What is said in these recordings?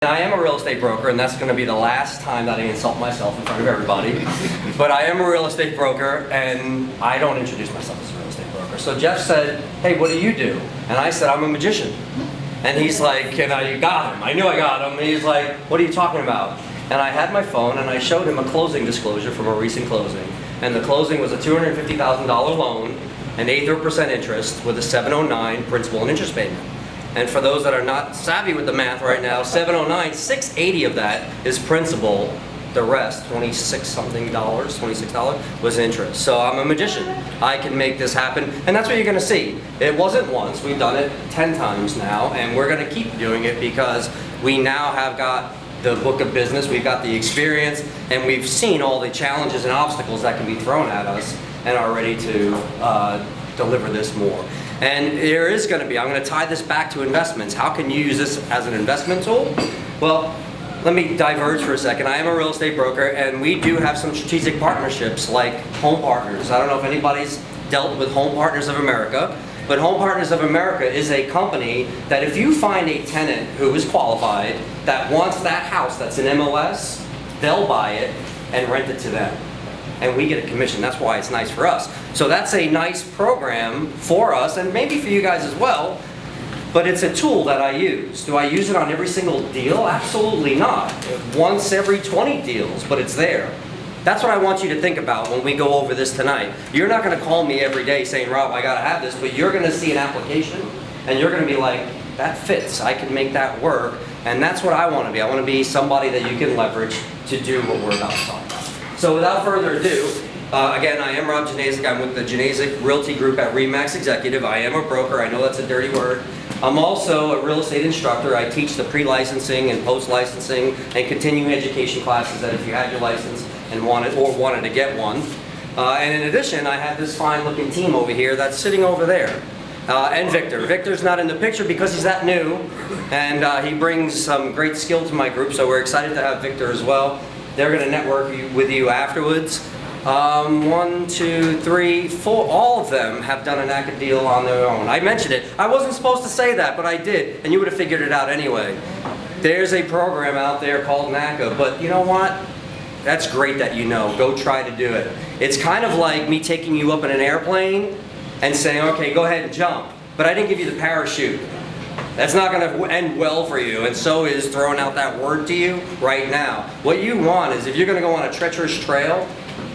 I am a real estate broker, and that's going to be the last time that I insult myself in front of everybody. But I am a real estate broker, and I don't introduce myself as a real estate broker. So Jeff said, "Hey, what do you do?" And I said, "I'm a magician." And he's like, and I got him. I knew I got him. And he's like, "What are you talking about?" And I had my phone, and I showed him a closing disclosure from a recent closing. And the closing was a $250,000 loan, an 8% interest with a 709 principal and interest payment. And for those that are not savvy with the math right now, 709, 680 of that is principal. The rest, $26 was interest. So I'm a magician. I can make this happen, and that's what you're gonna see. It wasn't once, we've done it 10 times now, and we're gonna keep doing it because we now have got the book of business, we've got the experience, and we've seen all the challenges and obstacles that can be thrown at us and are ready to deliver this more. And there is going to be, I'm going to tie this back to investments. How can you use this as an investment tool? Well, let me diverge for a second. I am a real estate broker, and we do have some strategic partnerships like Home Partners. I don't know if anybody's dealt with Home Partners of America, but Home Partners of America is a company that if you find a tenant who is qualified that wants that house that's in MLS, they'll buy it and rent it to them. And we get a commission. That's why it's nice for us. So that's a nice program for us, and maybe for you guys as well, but it's a tool that I use. Do I use it on every single deal? Absolutely not. Once every 20 deals, but it's there. That's what I want you to think about when we go over this tonight. You're not gonna call me every day saying, "Rob, I gotta have this," but you're gonna see an application, and you're gonna be like, "That fits, I can make that work," and that's what I wanna be. I wanna be somebody that you can leverage to do what we're about to talk about. So without further ado, again, I am Rob Janasic. I'm with the Janasic Realty Group at RE/MAX Executive. I am a broker. I know that's a dirty word. I'm also a real estate instructor. I teach the pre-licensing and post-licensing and continuing education classes that if you had your license and wanted to get one. And in addition, I have this fine-looking team over here that's sitting over there. And Victor. Victor's not in the picture because he's that new, and he brings some great skill to my group, so we're excited to have Victor as well. They're going to network with you afterwards. 1, 2, 3, 4, all of them have done a NACA deal on their own. I mentioned it. I wasn't supposed to say that, but I did, and you would have figured it out anyway. There's a program out there called NACA, but you know what? That's great that you know. Go try to do it. It's kind of like me taking you up in an airplane and saying, "Okay, go ahead and jump," but I didn't give you the parachute. That's not going to end well for you, and so is throwing out that word to you right now. What you want is, if you're going to go on a treacherous trail,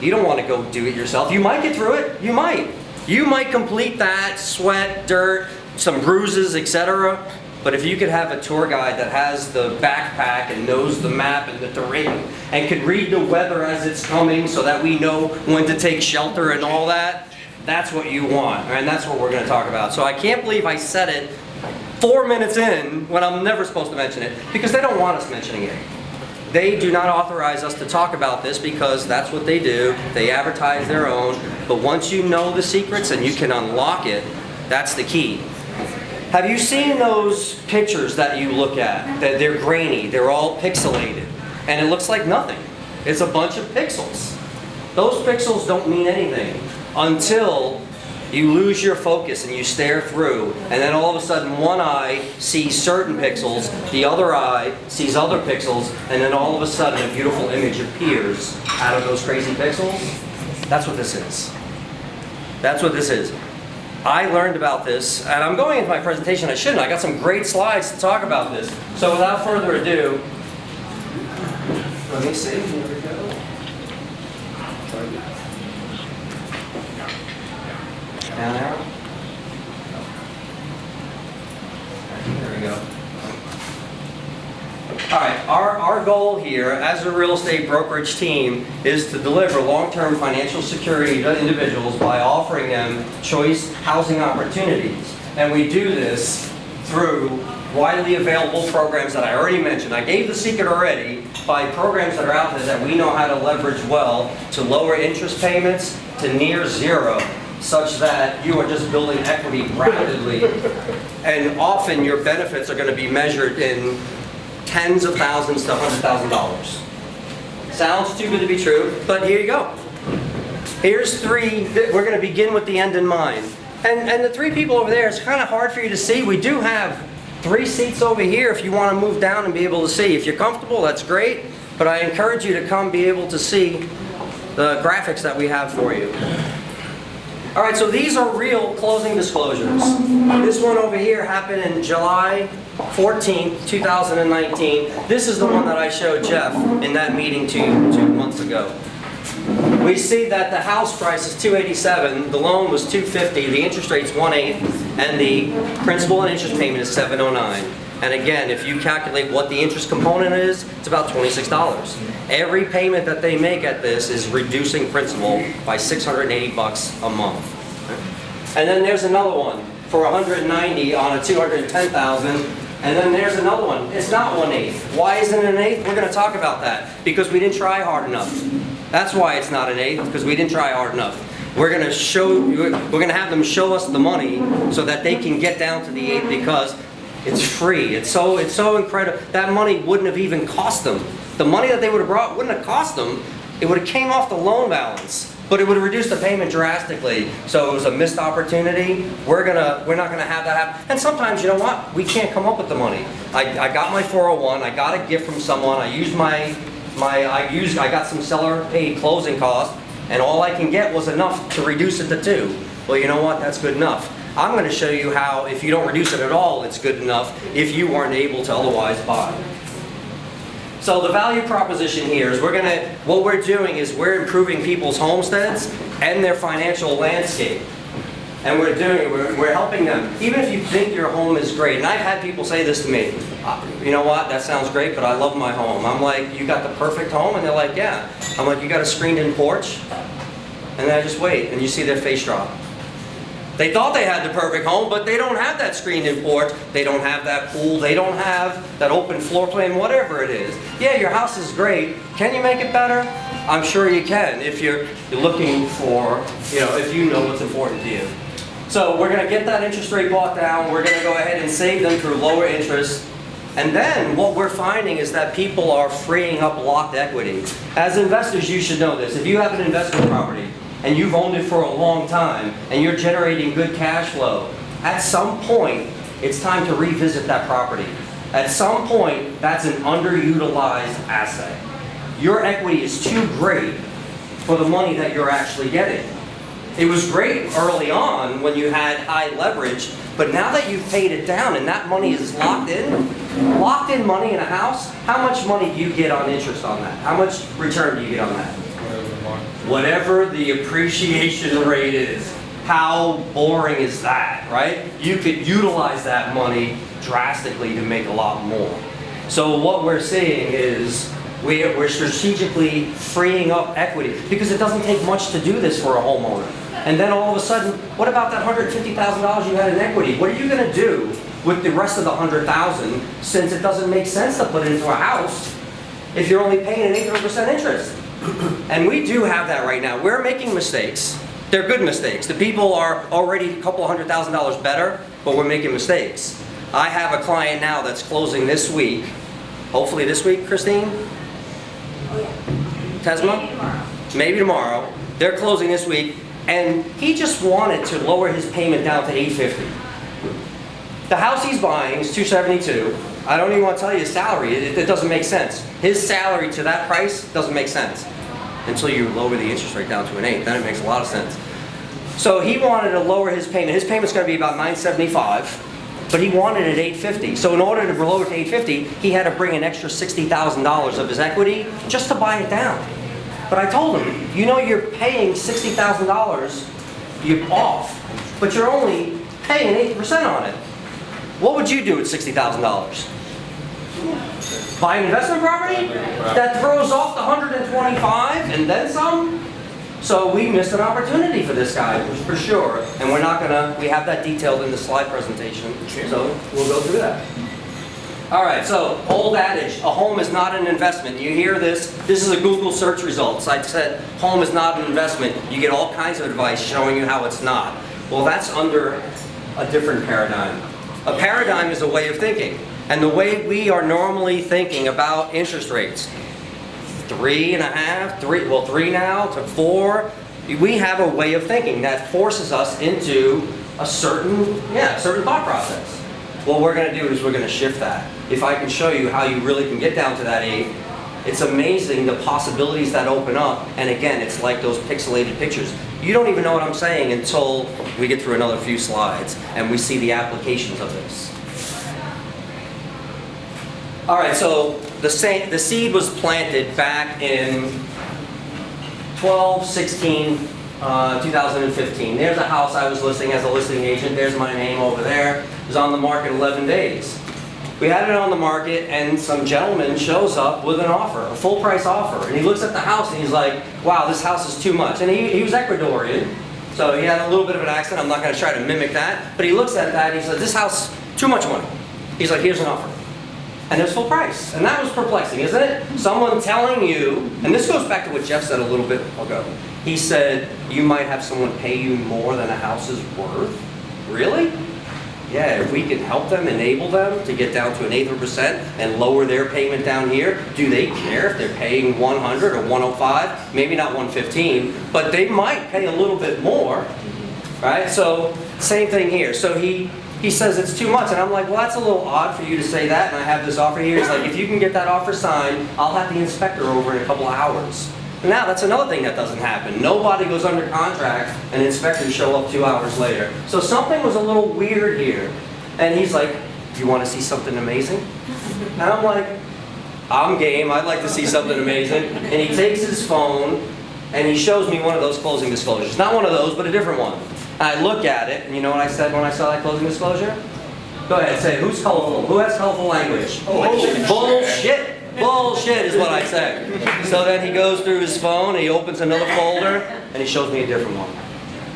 you don't want to go do it yourself. You might get through it. You might. You might complete that, sweat, dirt, some bruises, etc. But if you could have a tour guide that has the backpack and knows the map and the terrain and can read the weather as it's coming so that we know when to take shelter and all that, that's what you want, and that's what we're going to talk about. So I can't believe I said it 4 minutes in when I'm never supposed to mention it, because they don't want us mentioning it. They do not authorize us to talk about this because that's what they do. They advertise their own, but once you know the secrets and you can unlock it, that's the key. Have you seen those pictures that you look at? That they're grainy, they're all pixelated, and it looks like nothing. It's a bunch of pixels. Those pixels don't mean anything until you lose your focus and you stare through, and then all of a sudden one eye sees certain pixels, the other eye sees other pixels, and then all of a sudden a beautiful image appears out of those crazy pixels. That's what this is. That's what this is. I learned about this, and I'm going into my presentation. I shouldn't. I got some great slides to talk about this. So without further ado, let me see. Here we go. Down arrow. There we go. All right, our goal here as a real estate brokerage team is to deliver long-term financial security to individuals by offering them choice housing opportunities. And we do this through widely available programs that I already mentioned. I gave the secret already by programs that are out there that we know how to leverage well to lower interest payments to near zero, such that you are just building equity rapidly, and often your benefits are going to be measured in tens of thousands to $100,000. Sounds too good to be true, but here you go. Here's 3, we're going to begin with the end in mind. And the 3 people over there, it's kind of hard for you to see. We do have 3 seats over here if you want to move down and be able to see. If you're comfortable, that's great, but I encourage you to come be able to see the graphics that we have for you. All right, so these are real closing disclosures. This one over here happened in July 14th, 2019. This is the one that I showed Jeff in that meeting two months ago. We see that the house price is $287, the loan was $250, the interest rate's 1/8, and the principal and interest payment is $709. And again, if you calculate what the interest component is, it's about $26. Every payment that they make at this is reducing principal by $680 a month. And then there's another one for $190 on a $210,000. And then there's another one. It's not 1/8. Why isn't it an eighth? We're going to talk about that because we didn't try hard enough. That's why it's not an eighth, because we didn't try hard enough. We're going to have them show us the money so that they can get down to the eighth because it's free. It's so incredible. That money wouldn't have even cost them. The money that they would have brought wouldn't have cost them. It would have came off the loan balance, but it would have reduced the payment drastically. So it was a missed opportunity. We're not gonna have that happen. And sometimes, you know what? We can't come up with the money. I got my 401. I got a gift from someone. I used I got some seller paid closing costs, and all I can get was enough to reduce it to 2. Well, you know what? That's good enough. I'm going to show you how, if you don't reduce it at all, it's good enough if you weren't able to otherwise buy. So the value proposition here is what we're doing is we're improving people's homesteads and their financial landscape. And we're helping them. Even if you think your home is great, and I've had people say this to me, you know what, that sounds great, but I love my home. I'm like, you got the perfect home? And they're like, yeah. I'm like, you got a screened-in porch? And then I just wait, and you see their face drop. They thought they had the perfect home, but they don't have that screened-in porch. They don't have that pool. They don't have that open floor plan, whatever it is. Yeah, your house is great. Can you make it better? I'm sure you can if you're looking for, if you know what's important to you. So we're going to get that interest rate brought down. We're going to go ahead and save them through lower interest. And then what we're finding is that people are freeing up locked equity. As investors, you should know this. If you have an investment property, and you've owned it for a long time, and you're generating good cash flow, at some point, it's time to revisit that property. At some point, that's an underutilized asset. Your equity is too great for the money that you're actually getting. It was great early on when you had high leverage, but now that you've paid it down and that money is locked in money in a house, how much money do you get on interest on that? How much return do you get on that? Whatever the appreciation rate is. How boring is that, right? You could utilize that money drastically to make a lot more. So what we're seeing is we're strategically freeing up equity because it doesn't take much to do this for a homeowner. And then all of a sudden, what about that $150,000 you had in equity? What are you going to do with the rest of the $100,000 since it doesn't make sense to put it into a house if you're only paying an 8% interest? And we do have that right now. We're making mistakes. They're good mistakes. The people are already a couple $100,000 better, but we're making mistakes. I have a client now that's closing this week. Hopefully this week, Christine? Oh yeah. Tesma? Maybe tomorrow. They're closing this week, and he just wanted to lower his payment down to $850. The house he's buying is $272. I don't even want to tell you his salary. It doesn't make sense. His salary to that price doesn't make sense until you lower the interest rate down to an 8. Then it makes a lot of sense. So he wanted to lower his payment. His payment's going to be about $975, but he wanted it $850. So in order to lower it to $850, he had to bring an extra $60,000 of his equity just to buy it down. But I told him, you're paying $60,000 you're off, but you're only paying 8% on it. What would you do with $60,000? Buy an investment property that throws off the 125 and then some? So we missed an opportunity for this guy, for sure. And we have that detailed in the slide presentation, so we'll go through that. All right, so old adage, a home is not an investment. You hear this? This is a Google search results. I said home is not an investment. You get all kinds of advice showing you how it's not. Well, that's under a different paradigm. A paradigm is a way of thinking. And the way we are normally thinking about interest rates, 3.5, 3 now to 4, we have a way of thinking that forces us into a certain thought process. What we're gonna do is we're gonna shift that. If I can show you how you really can get down to that 8, it's amazing the possibilities that open up. And again, it's like those pixelated pictures. You don't even know what I'm saying until we get through another few slides and we see the applications of this. All right, so the seed was planted back in 2015. There's a house I was listing as a listing agent. There's my name over there. It was on the market 11 days. We had it on the market and some gentleman shows up with an offer, a full price offer. And he looks at the house and he's like, wow, this house is too much. And he was Ecuadorian, so he had a little bit of an accent. I'm not gonna try to mimic that. But he looks at that and he says, this house, too much money. He's like, here's an offer. And it's full price. And that was perplexing, isn't it? Someone telling you, and this goes back to what Jeff said a little bit ago. He said, you might have someone pay you more than a house is worth. Really? Yeah, if we can help them, enable them to get down to an 8% and lower their payment down here, do they care if they're paying 100 or 105? Maybe not 115, but they might pay a little bit more, right? So, same thing here. So he says it's too much, and I'm like, well, that's a little odd for you to say that, and I have this offer here. He's like, if you can get that offer signed, I'll have the inspector over in a couple of hours. Now, that's another thing that doesn't happen. Nobody goes under contract and inspectors show up 2 hours later. So something was a little weird here. And he's like, you want to see something amazing? And I'm like, I'm game. I'd like to see something amazing. And he takes his phone and he shows me one of those closing disclosures. Not one of those, but a different one. And I look at it, and you know what I said when I saw that closing disclosure? Go ahead, say it. Who's colorful? Who has colorful language? Bullshit. Bullshit is what I said. So then he goes through his phone, and he opens another folder, and he shows me a different one.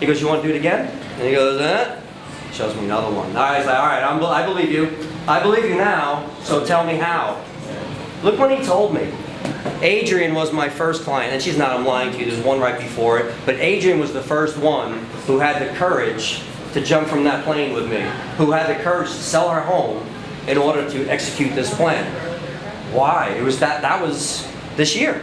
He goes, you want to do it again? And he goes, He shows me another one. All right, he's like, all right, I believe you. I believe you now, so tell me how. Look what he told me. Adrian was my first client, and she's not, I'm lying to you, there's one right before it, but Adrian was the first one who had the courage to jump from that plane with me, who had the courage to sell her home in order to execute this plan. Why? It was that was this year.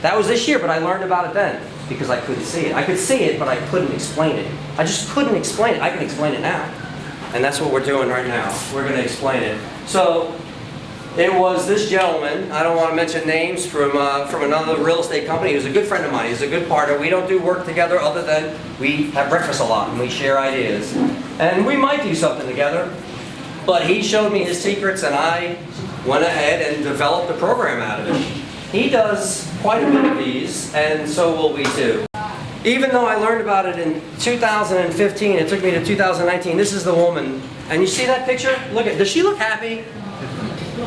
That was this year, but I learned about it then because I couldn't see it. I could see it, but I couldn't explain it. I just couldn't explain it. I can explain it now. And that's what we're doing right now. We're going to explain it. So, it was this gentleman, I don't want to mention names, from another real estate company. He was a good friend of mine. He's a good partner. We don't do work together other than we have breakfast a lot and we share ideas. And we might do something together. But he showed me his secrets and I went ahead and developed a program out of it. He does quite a bit of these, and so will we too. Even though I learned about it in 2015, it took me to 2019. This is the woman. And you see that picture? Look at, does she look happy?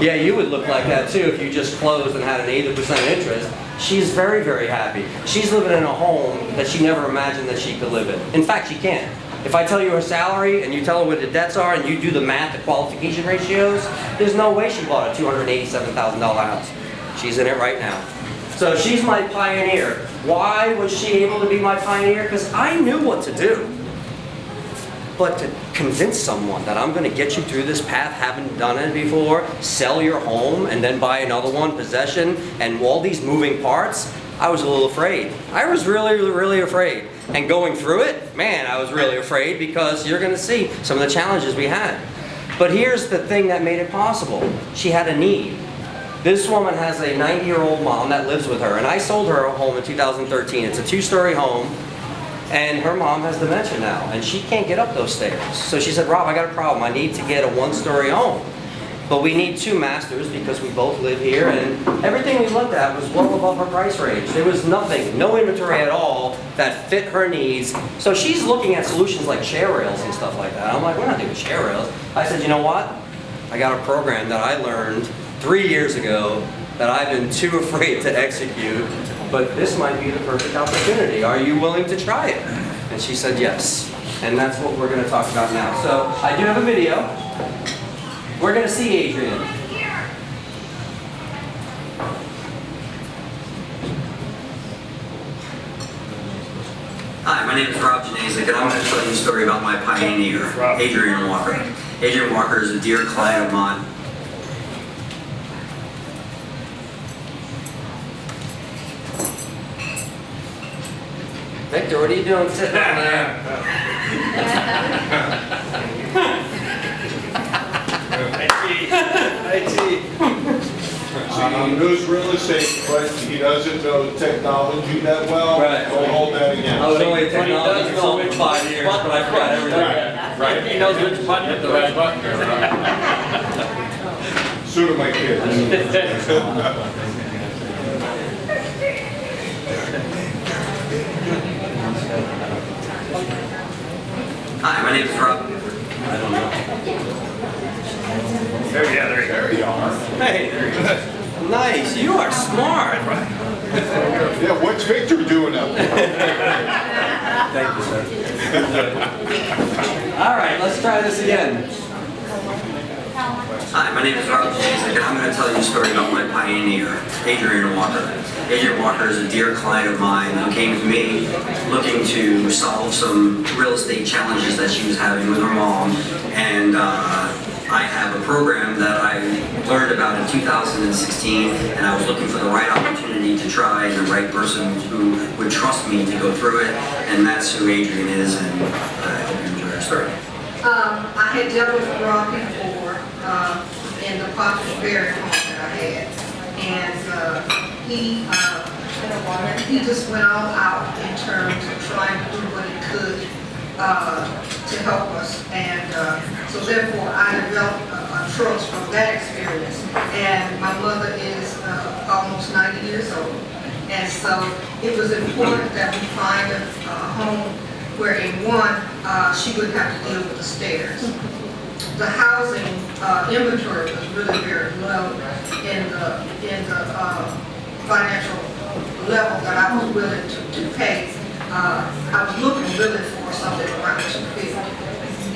Yeah, you would look like that too if you just closed and had an 80% interest. She's very, very happy. She's living in a home that she never imagined that she could live in. In fact, she can't. If I tell you her salary and you tell her what the debts are and you do the math, the qualification ratios, there's no way she bought a $287,000 house. She's in it right now. So she's my pioneer. Why was she able to be my pioneer? Because I knew what to do. But to convince someone that I'm going to get you through this path, haven't done it before, sell your home and then buy another one, possession, and all these moving parts, I was a little afraid. I was really, really afraid. And going through it, man, I was really afraid because you're going to see some of the challenges we had. But here's the thing that made it possible. She had a need. This woman has a 90-year-old mom that lives with her, and I sold her a home in 2013. It's a 2-story home. And her mom has dementia now, and she can't get up those stairs. So she said, Rob, I got a problem. I need to get a 1-story home. But we need 2 masters because we both live here, and everything we looked at was well above her price range. There was nothing, no inventory at all that fit her needs. So she's looking at solutions like chair rails and stuff like that. I'm like, we're not doing chair rails. I said, you know what? I got a program that I learned 3 years ago that I've been too afraid to execute. But this might be the perfect opportunity. Are you willing to try it? And she said yes. And that's what we're going to talk about now. So I do have a video. We're going to see Adrian. Hi, my name is Rob Janazik, and I'm going to tell you a story about my pioneer, Adrian Walker. Adrian Walker is a dear client of mine. Victor, what are you doing sitting on there? He knows real estate, but he doesn't know technology that well. Right. Don't hold that I against was him. only a But he technology does know consultant which for 5 years, but I forgot everything. Right. He knows which button hit the right button. So do my kids. Hi, my name is Rob. There you are. Hey, nice. You are smart. Yeah, what's Victor doing up there? Thank you, sir. All right, let's try this again. Hi, my name is Rob Jazik, and I'm going to tell you a story about my pioneer, Adrian Walker. Adrian Walker is a dear client of mine who came to me looking to solve some real estate challenges that she was having with her mom, and I have a program that I learned about in 2016, and I was looking for the right opportunity to try and the right person who would trust me to go through it, and that's who Adrian is, and I hope you enjoy her story. I had dealt with Rob before in the Poplar Berry home that I had, and he just went all out in terms of trying to do what he could to help us, and so therefore I developed a trust from that experience. And my mother is almost 90 years old, and so it was important that we find a home where in one, she wouldn't have to deal with the stairs. The housing inventory was really very low in the financial level that I was willing to pay. I was looking really for something around 250,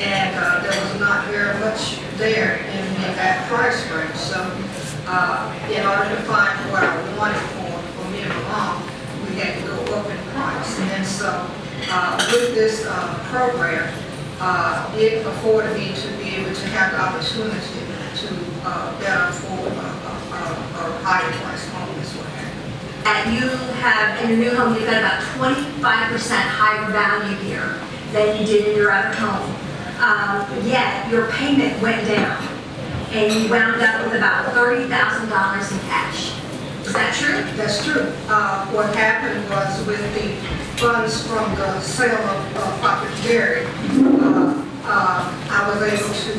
and there was not very much there in that price range. So in order to find what I wanted for me and my mom, we had to go up in price. And so with this program, it afforded me to be able to have the opportunity to better afford a higher price home as well. And you have, in your new home, you've got about 25% higher value here than you did in your other home. Yet your payment went down, and you wound up with about $30,000 in cash. Is that true? That's true. What happened was with the funds from the sale of Poplar Berry, I was able to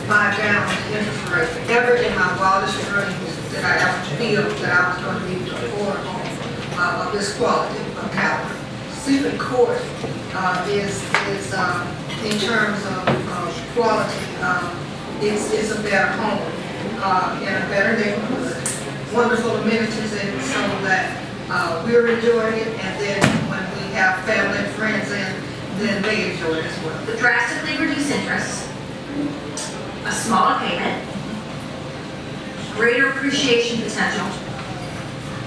buy down the interest rate. Never in my wildest dreams did I ever feel that I was going to be able to afford a home of this quality of caliber. Seaman Court is in terms of quality, it's a better home in a better neighborhood. Wonderful amenities in it, so that we're enjoying it, and then when we have family and friends in, then they enjoy it as well. The drastically reduced interest, a smaller payment, greater appreciation potential,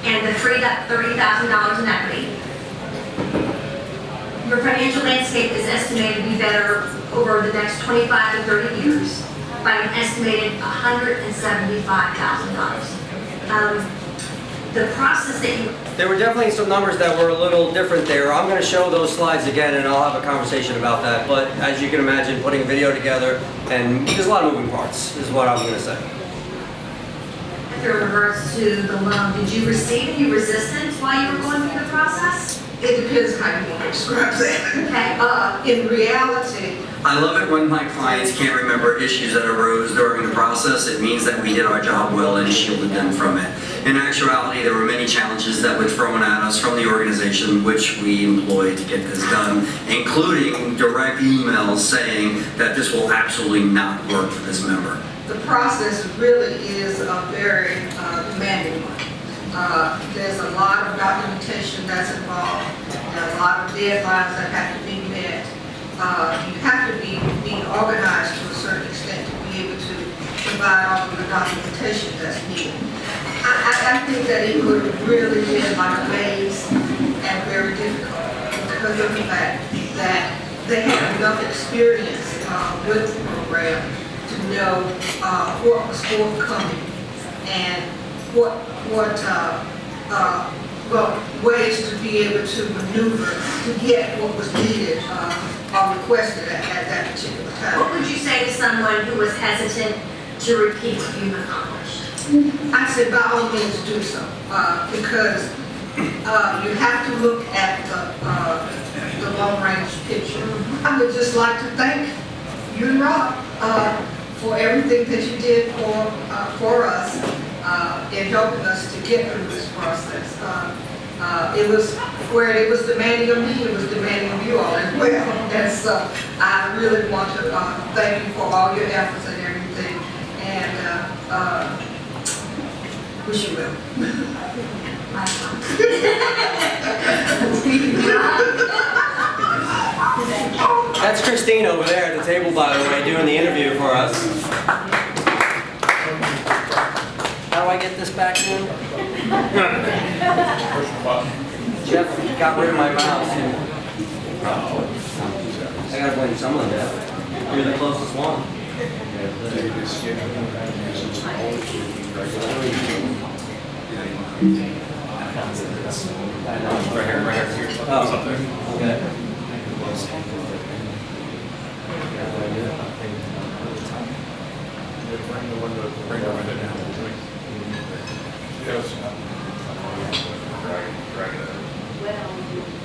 and the freed up $30,000 in equity. Your financial landscape is estimated to be better over the next 25 to 30 years by an estimated $175,000. The process that you There were definitely some numbers that were a little different there. I'm going to show those slides again, and I'll have a conversation about that. But as you can imagine, putting a video together, and there's a lot of moving parts, is what I'm going to say. in regards to the loan, did you receive any resistance while you were going through the process? It depends how you want to describe that. Okay. In reality, I love it when my clients can't remember issues that arose during the process. It means that we did our job well and shielded them from it. In actuality, there were many challenges that were thrown at us from the organization, which we employed to get this done, including direct emails saying that this will absolutely not work for this member. the process really is a very demanding one. There's a lot of documentation that's involved, and a lot of deadlines that have to be met. You have to be organized to a certain extent to be able to provide all of the documentation that's needed. I think that it would have really been like a maze and very difficult because of the fact that they have enough experience with the program to know what was forthcoming and what ways to be able to maneuver to get what was needed or requested at that particular time. What would you say to someone who was hesitant to repeat what you've accomplished? I said, by all means do so, because you have to look at the long-range picture. I would just like to thank you and Rob for everything that you did for us in helping us to get through this process. It was where it was demanding of me, it was demanding of you all as well. And so I really want to thank you for all your efforts and everything, and wish you well. That's Christine over there at the table, by the way, doing the interview for us. How do I get this back in? Jeff got rid of my mouse. I gotta blame someone, Jeff. You're the closest one. Right here, right here. Oh, okay.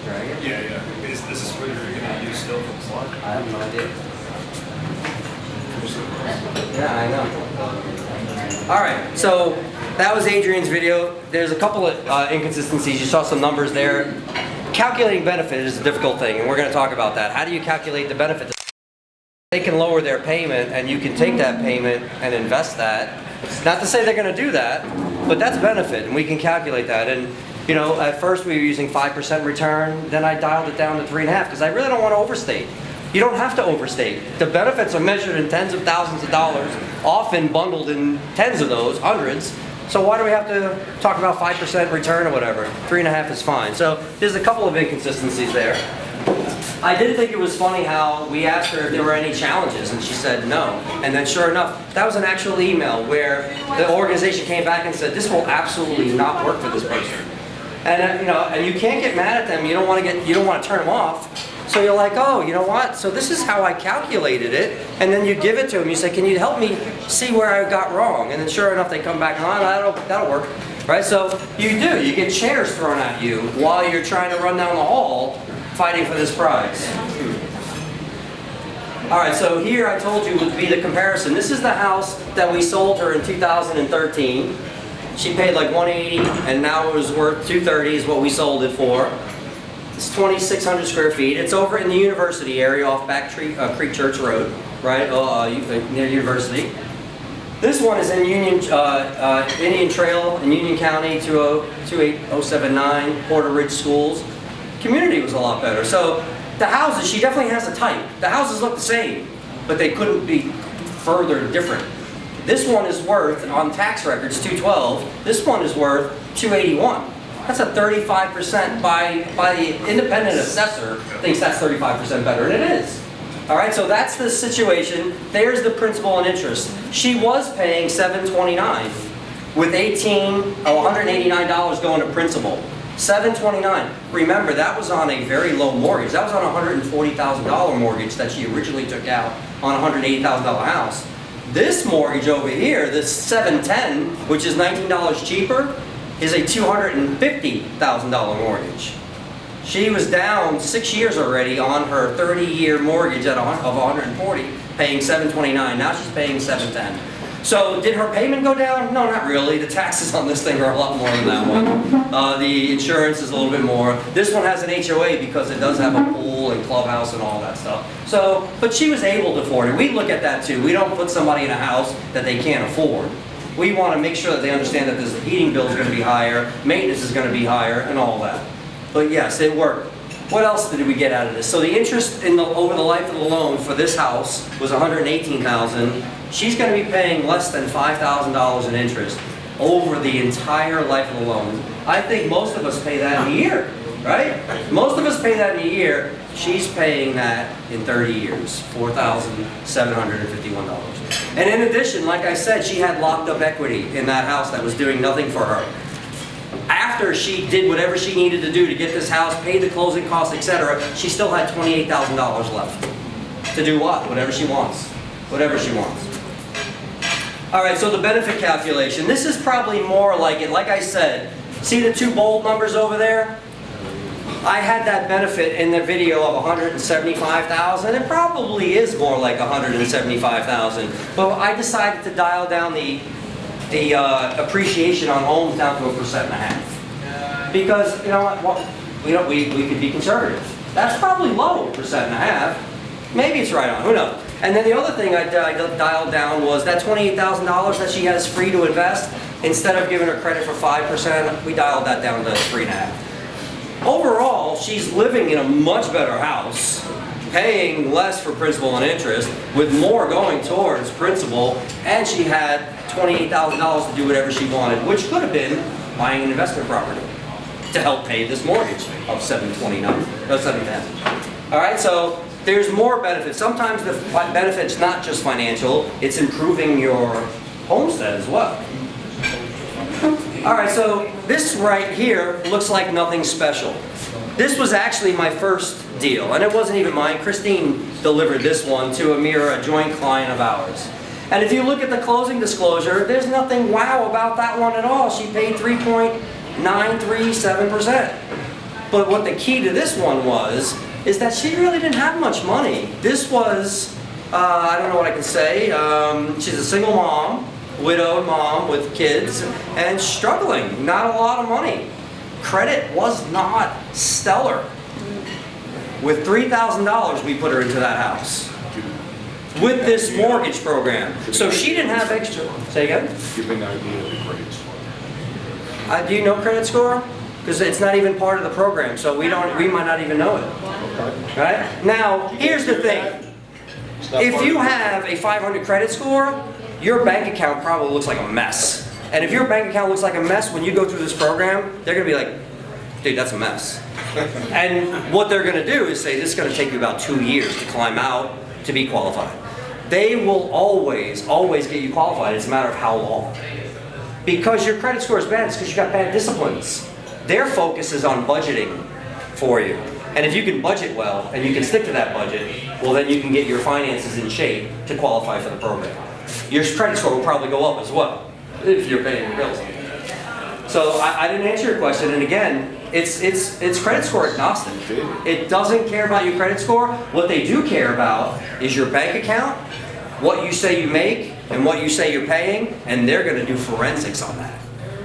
Drag it? Yeah. Is this what you're gonna use still for the slide? I have no idea. Yeah, I know. All right, so that was Adrian's video. There's a couple of inconsistencies. You saw some numbers there. Calculating benefit is a difficult thing, and we're going to talk about that. How do you calculate the benefit? They can lower their payment, and you can take that payment and invest that. Not to say they're going to do that, but that's benefit, and we can calculate that. And you know, at first we were using 5% return, then I dialed it down to 3.5% because I really don't want to overstate. You don't have to overstate. The benefits are measured in tens of thousands of dollars, often bundled in tens of those, hundreds. So why do we have to talk about 5% return or whatever? 3.5% is fine. So there's a couple of inconsistencies there. I did think it was funny how we asked her if there were any challenges, and she said no. And then sure enough, that was an actual email where the organization came back and said, this will absolutely not work for this person. And you know, and you can't get mad at them. You don't want to turn them off. So you're like, oh, you know what? So this is how I calculated it. And then you give it to them. You say, can you help me see where I got wrong? And then sure enough, they come back, oh, that'll work. Right? So you do. You get chairs thrown at you while you're trying to run down the hall fighting for this prize. All right, so here I told you would be the comparison. This is the house that we sold her in 2013. She paid like $180, and now it was worth $230 is what we sold it for. It's 2,600 square feet. It's over in the university area off Back Creek Church Road, right, near University. This one is in Indian Trail in Union County, 28079, Porter Ridge Schools. Community was a lot better. So the houses, she definitely has a type. The houses look the same, but they couldn't be further different. This one is worth, on tax records, $212. This one is worth $281. That's a 35% by the independent assessor thinks that's 35% better, and it is. All right, so that's the situation. There's the principal and interest. She was paying $729 with $189 going to principal. $729. Remember, that was on a very low mortgage. That was on a $140,000 mortgage that she originally took out on a $180,000 house. This mortgage over here, this $710, which is $19 cheaper, is a $250,000 mortgage. She was down 6 years already on her 30-year mortgage of $140, paying $729. Now she's paying $710. So did her payment go down? No, not really. The taxes on this thing are a lot more than that one. The insurance is a little bit more. This one has an HOA because it does have a pool and clubhouse and all that stuff. So, but she was able to afford it. We look at that too. We don't put somebody in a house that they can't afford. We want to make sure that they understand that this heating bill is going to be higher, maintenance is going to be higher, and all that. But yes, it worked. What else did we get out of this? So the interest over the life of the loan for this house was $118,000. She's going to be paying less than $5,000 in interest over the entire life of the loan. I think most of us pay that in a year, right? Most of us pay that in a year. She's paying that in 30 years, $4,751. And in addition, like I said, she had locked up equity in that house that was doing nothing for her. After she did whatever she needed to do to get this house, pay the closing costs, etc., she still had $28,000 left. To do what? Whatever she wants. Whatever she wants. All right, so the benefit calculation. This is probably more like it. Like I said, see the two bold numbers over there? I had that benefit in the video of 175,000. It probably is more like 175,000. But I decided to dial down the appreciation on homes down to 1.5%. Because you know what? We could be conservative. That's probably low, 1.5%. Maybe it's right on. Who knows? And then the other thing I dialed down was that $28,000 that she has free to invest. Instead of giving her credit for 5%, we dialed that down to 3.5%. Overall, she's living in a much better house, paying less for principal and interest, with more going towards principal, and she had $28,000 to do whatever she wanted, which could have been buying an investment property to help pay this mortgage of $710. All right, so there's more benefits. Sometimes the benefit's not just financial, it's improving your homestead as well. All right, so this right here looks like nothing special. This was actually my first deal, and it wasn't even mine. Christine delivered this one to a joint client of ours. And if you look at the closing disclosure, there's nothing wow about that one at all. She paid 3.937%. But what the key to this one is that she really didn't have much money. This was, I don't know what I can say, she's a single mom, widowed mom with kids, and struggling, not a lot of money. Credit was not stellar. With $3,000, we put her into that house. With this mortgage program. So she didn't have extra. Say again? Give me an idea of the credit score. Do you know credit score? Because it's not even part of the program, so we might not even know it. Right? Now, here's the thing. If you have a 500 credit score, your bank account probably looks like a mess. And if your bank account looks like a mess when you go through this program, they're going to be like, dude, that's a mess. And what they're going to do is say, this is going to take you about 2 years to climb out to be qualified. They will always get you qualified. It's a matter of how long. Because your credit score is bad, it's because you got bad disciplines. Their focus is on budgeting for you. And if you can budget well, and you can stick to that budget, well then you can get your finances in shape to qualify for the program. Your credit score will probably go up as well, if you're paying your bills. So I didn't answer your question, and again, it's credit score agnostic. It doesn't care about your credit score. What they do care about is your bank account, what you say you make, and what you say you're paying, and they're going to do forensics on that.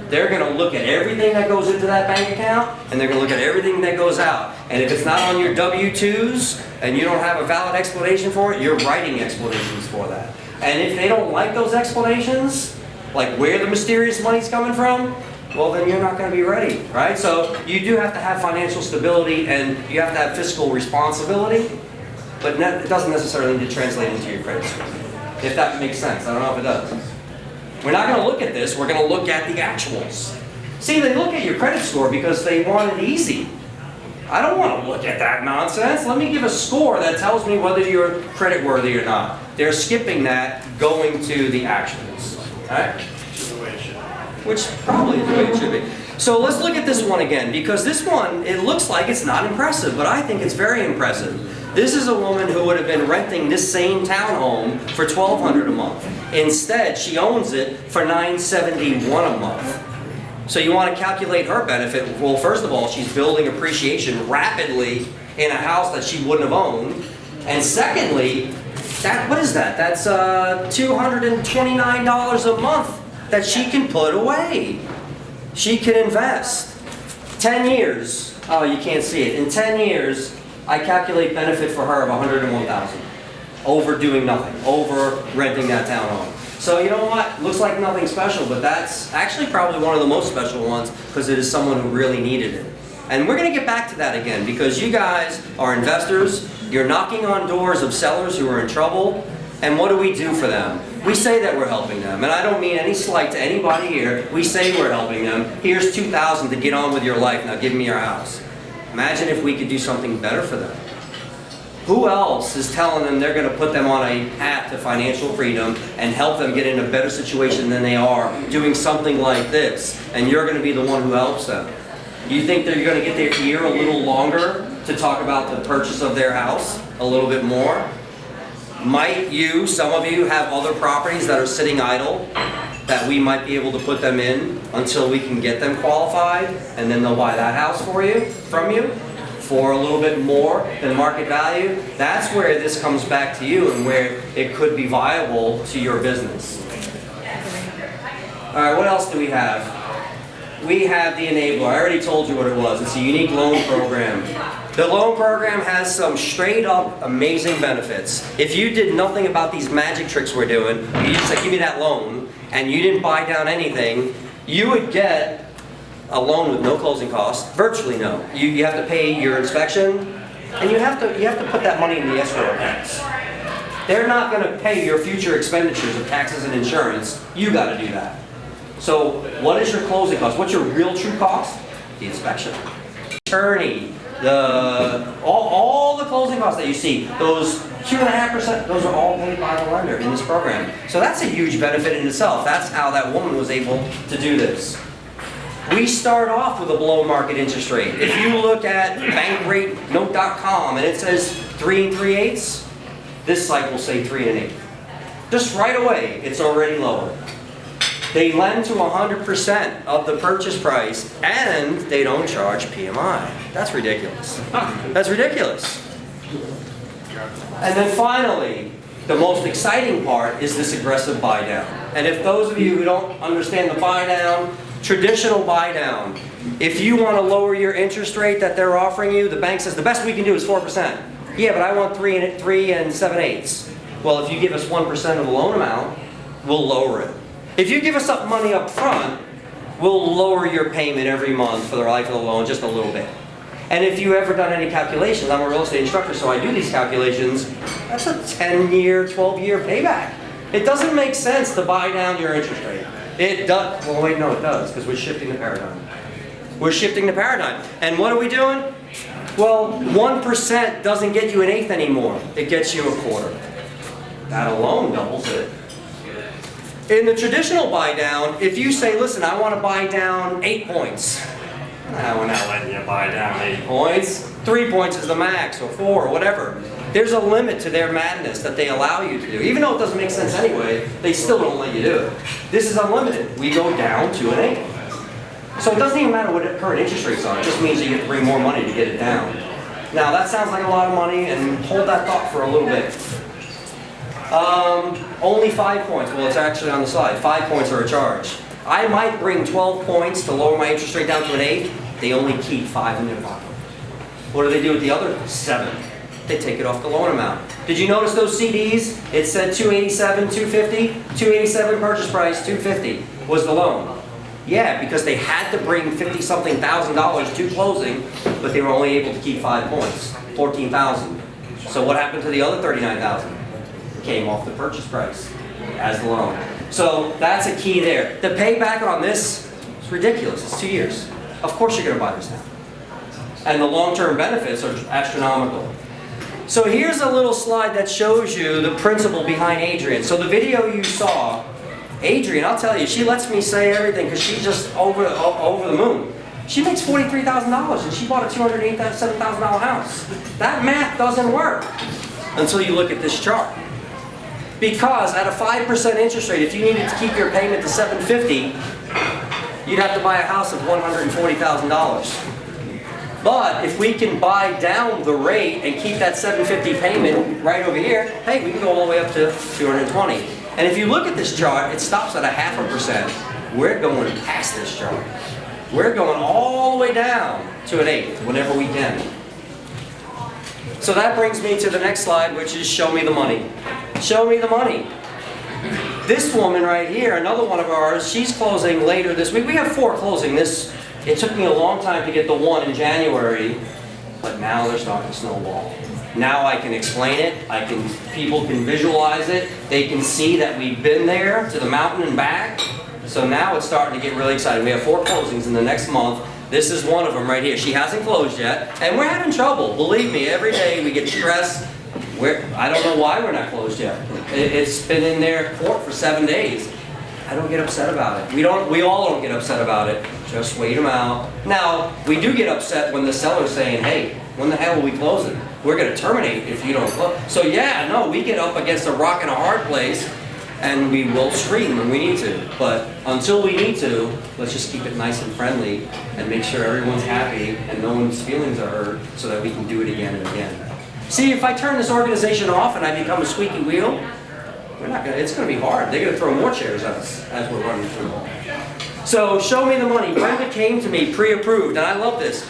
They're going to look at everything that goes into that bank account, and they're going to look at everything that goes out. And if it's not on your W-2s, and you don't have a valid explanation for it, you're writing explanations for that. And if they don't like those explanations, like where the mysterious money's coming from, well then you're not going to be ready, right? So you do have to have financial stability, and you have to have fiscal responsibility, but it doesn't necessarily need to translate into your credit score. If that makes sense. I don't know if it does. We're not going to look at this, we're going to look at the actuals. See, they look at your credit score because they want it easy. I don't want to look at that nonsense. Let me give a score that tells me whether you're credit worthy or not. They're skipping that, going to the actuals. Right? Which probably is the way it should be. So let's look at this one again, because this one, it looks like it's not impressive, but I think it's very impressive. This is a woman who would have been renting this same townhome for $1,200 a month. Instead, she owns it for $971 a month. So you want to calculate her benefit. Well, first of all, she's building appreciation rapidly in a house that she wouldn't have owned. And secondly, what is that? That's $229 a month that she can put away. She can invest. 10 years, oh, you can't see it. In 10 years, I calculate benefit for her of $101,000. Over doing nothing, over renting that townhome. So you know what? Looks like nothing special, but that's actually probably one of the most special ones because it is someone who really needed it. And we're going to get back to that again because you guys are investors. You're knocking on doors of sellers who are in trouble. And what do we do for them? We say that we're helping them. And I don't mean any slight to anybody here. We say we're helping them. Here's $2,000 to get on with your life. Now give me your house. Imagine if we could do something better for them. Who else is telling them they're going to put them on a path to financial freedom and help them get in a better situation than they are doing something like this? And you're going to be the one who helps them. You think they're going to get their ear a little longer to talk about the purchase of their house a little bit more? Might you, some of you, have other properties that are sitting idle that we might be able to put them in until we can get them qualified, and then they'll buy that house for you, from you, for a little bit more than market value? That's where this comes back to you and where it could be viable to your business. All right, what else do we have? We have the Enabler. I already told you what it was. It's a unique loan program. The loan program has some straight up amazing benefits. If you did nothing about these magic tricks we're doing, you just said, give me that loan, and you didn't buy down anything, you would get a loan with no closing costs, virtually no. You have to pay your inspection, and you have to put that money in the escrow accounts. They're not going to pay your future expenditures of taxes and insurance. You got to do that. So what is your closing cost? What's your real true cost? The inspection. Attorney, all the closing costs that you see, those 2.5%, those are all paid by the lender in this program. So that's a huge benefit in itself. That's how that woman was able to do this. We start off with a below market interest rate. If you look at bankrateNote.com and it says 3 3/8, this site will say 3 1/8. Just right away, it's already lower. They lend to 100% of the purchase price, and they don't charge PMI. That's ridiculous. That's ridiculous. And then finally, the most exciting part is this aggressive buy down. And if those of you who don't understand the buy down, traditional buy down, if you want to lower your interest rate that they're offering you, the bank says the best we can do is 4%. Yeah, but I want 3 7/8. Well, if you give us 1% of the loan amount, we'll lower it. If you give us some money up front, we'll lower your payment every month for the life of the loan just a little bit. And if you've ever done any calculations, I'm a real estate instructor, so I do these calculations, that's a 10-year, 12-year payback. It doesn't make sense to buy down your interest rate. It does. Well, wait, no, it does, because we're shifting the paradigm. We're shifting the paradigm. And what are we doing? Well, 1% doesn't get you 1/8 anymore. It gets you 1/4. That alone doubles it. In the traditional buy down, if you say, listen, I want to buy down 8 points. We're not letting you buy down 8 points. 3 points is the max, or 4, or whatever. There's a limit to their madness that they allow you to do. Even though it doesn't make sense anyway, they still don't let you do it. This is unlimited. We go down to 1/8. So it doesn't even matter what the current interest rates are. It just means you have to bring more money to get it down. Now that sounds like a lot of money, and hold that thought for a little bit. Only 5 points. Well, it's actually on the slide. 5 points are a charge. I might bring 12 points to lower my interest rate down to 1/8. They only keep 5 in their pocket. What do they do with the other 7? They take it off the loan amount. Did you notice those CDs? It said 287, 250, 287 purchase price, 250 was the loan. Yeah, because they had to bring $50-something thousand to closing, but they were only able to keep 5 points, 14,000. So what happened to the other 39,000? Came off the purchase price as the loan. So that's a key there. The payback on this is ridiculous. It's 2 years. Of course you're going to buy this now. And the long-term benefits are astronomical. So here's a little slide that shows you the principle behind Adrian. So the video you saw, Adrian, I'll tell you, she lets me say everything because she's just over the moon. She makes $43,000 and she bought a $287,000 house. That math doesn't work until you look at this chart. Because at a 5% interest rate, if you needed to keep your payment to $750, you'd have to buy a house of $140,000. But if we can buy down the rate and keep that $750 payment right over here, hey, we can go all the way up to $220. And if you look at this chart, it stops at 0.5%. We're going past this chart. We're going all the way down to 1/8 whenever we can. So that brings me to the next slide, which is show me the money. Show me the money. This woman right here, another one of ours, she's closing later this week. We have 4 closing this. It took me a long time to get the 1 in January, but now they're starting to snowball. Now I can explain it. People can visualize it. They can see that we've been there to the mountain and back. So now it's starting to get really exciting. We have 4 closings in the next month. This is one of them right here. She hasn't closed yet, and we're having trouble. Believe me, every day we get stressed. I don't know why we're not closed yet. It's been in their court for 7 days. I don't get upset about it. We all don't get upset about it. Just wait them out. Now, we do get upset when the seller's saying, hey, when the hell are we closing? we're gonna terminate if you don't close. So yeah, no, we get up against a rock and a hard place, and we will scream when we need to. But until we need to, let's just keep it nice and friendly and make sure everyone's happy and no one's feelings are hurt so that we can do it again and again. See, if I turn this organization off and I become a squeaky wheel, it's gonna be hard. They're gonna throw more chairs at us as we're running through. So show me the money. Brenda came to me pre-approved, and I love this.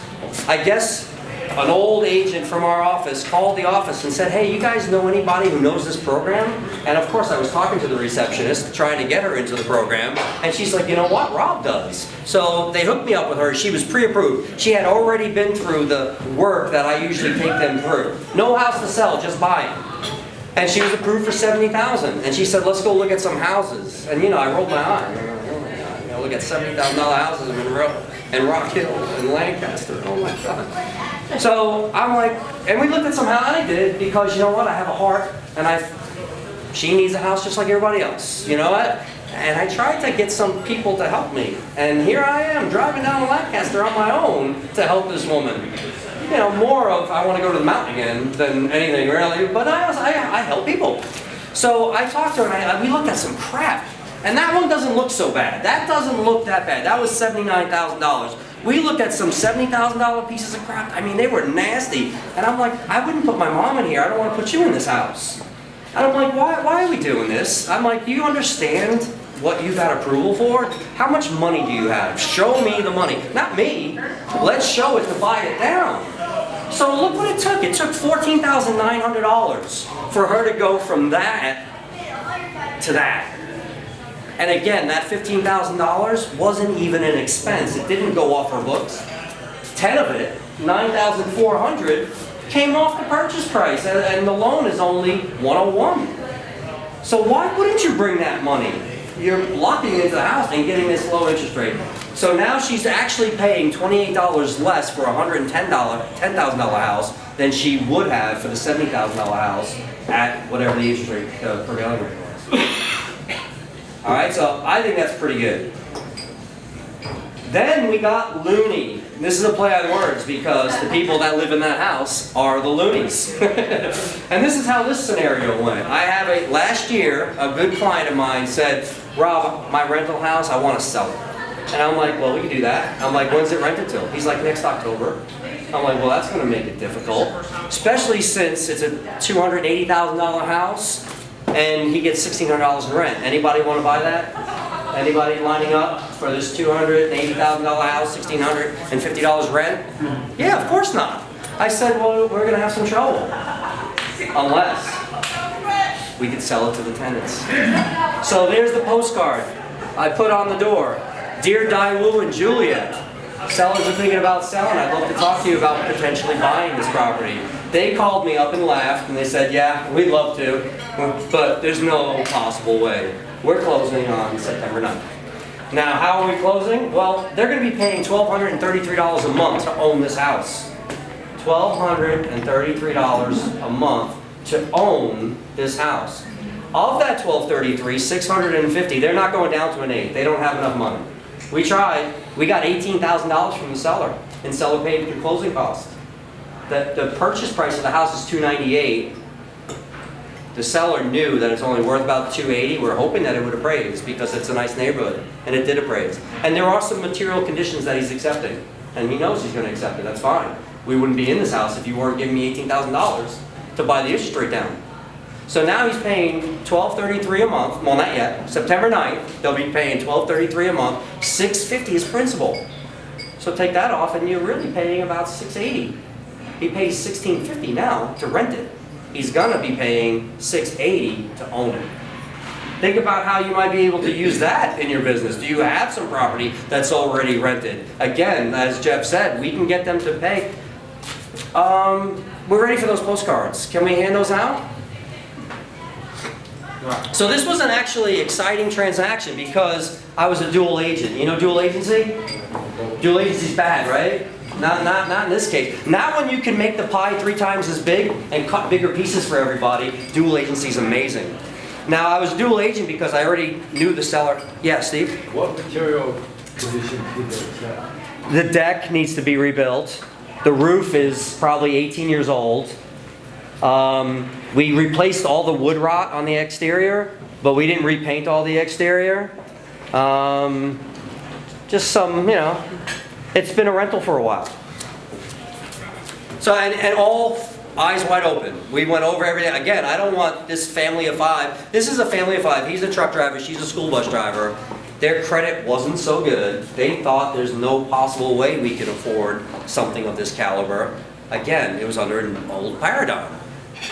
I guess an old agent from our office called the office and said, hey, you guys know anybody who knows this program? And of course I was talking to the receptionist, trying to get her into the program, and she's like, you know what, Rob does. So they hooked me up with her. She was pre-approved. She had already been through the work that I usually take them through. No house to sell, just buy it. And she was approved for $70,000. And she said, let's go look at some houses. And I rolled my eye. Look at $70,000 houses in Monroe and Rock Hill and Lancaster. Oh my God. So I'm like, and we looked at some houses. I did because you know what? I have a heart, and she needs a house just like everybody else. You know what? And I tried to get some people to help me. And here I am driving down to Lancaster on my own to help this woman. More of I want to go to the mountain again than anything really. But I help people. So I talked to her and we looked at some crap. And that one doesn't look so bad. That doesn't look that bad. That was $79,000. We looked at some $70,000 pieces of crap. I mean, they were nasty. And I'm like, I wouldn't put my mom in here. I don't want to put you in this house. And I'm like, why are we doing this? I'm like, do you understand what you got approval for? How much money do you have? Show me the money. Not me. Let's show it to buy it down. So look what it took. It took $14,900 for her to go from that to that. And again, that $15,000 wasn't even an expense. It didn't go off her books. 10 of it, $9,400, came off the purchase price, and the loan is only $101. So why wouldn't you bring that money? You're locking into the house and getting this low interest rate. So now she's actually paying $28 less for a $10,000 house than she would have for the $70,000 house at whatever the interest rate prevailing rate was. All right, so I think that's pretty good. Then we got loony. This is a play on words because the people that live in that house are the loonies. And this is how this scenario went. Last year, a good client of mine said, Rob, my rental house, I want to sell it. And I'm like, well, we can do that. I'm like, when's it rented till? He's like, next October. I'm like, well, that's going to make it difficult, especially since it's a $280,000 house. And he gets $1,600 in rent. Anybody want to buy that? Anybody lining up for this $280,000 house, $1,650 rent? Yeah, of course not. I said, well, we're going to have some trouble. Unless we could sell it to the tenants. So there's the postcard I put on the door. Dear Daewoo and Juliet, sellers are thinking about selling. I'd love to talk to you about potentially buying this property. They called me up and laughed and they said, yeah, we'd love to, but there's no possible way. We're closing on September 9th. Now, how are we closing? Well, they're going to be paying $1,233 a month to own this house. $1,233 a month to own this house. Of that $1,233, $650, they're not going down to an 8. They don't have enough money. We tried. We got $18,000 from the seller, and seller paid the closing costs. The purchase price of the house is $298. The seller knew that it's only worth about $280. We're hoping that it would appraise because it's a nice neighborhood, and it did appraise. And there are some material conditions that he's accepting, and he knows he's going to accept it. That's fine. We wouldn't be in this house if you weren't giving me $18,000 to buy the interest rate down. So now he's paying $1,233 a month. Well, not yet. September 9th, they'll be paying $1,233 a month. $650 is principal. So take that off, and you're really paying about $680. He pays $1,650 now to rent it. He's gonna be paying $680 to own it. Think about how you might be able to use that in your business. Do you have some property that's already rented? Again, as Jeff said, we can get them to pay. We're ready for those postcards. Can we hand those out? So this was an actually exciting transaction because I was a dual agent. You know dual agency? Dual agency's bad, right? Not in this case. Not when you can make the pie 3 times as big and cut bigger pieces for everybody. Dual agency's amazing. Now I was dual agent because I already knew the seller. Yeah, Steve? What material condition did they have? The deck needs to be rebuilt. The roof is probably 18 years old. We replaced all the wood rot on the exterior, but we didn't repaint all the exterior. Just some, it's been a rental for a while. So, and all eyes wide open. We went over everything. Again, I don't want this family of 5. This is a family of 5. He's a truck driver. She's a school bus driver. Their credit wasn't so good. They thought there's no possible way we could afford something of this caliber. Again, it was under an old paradigm.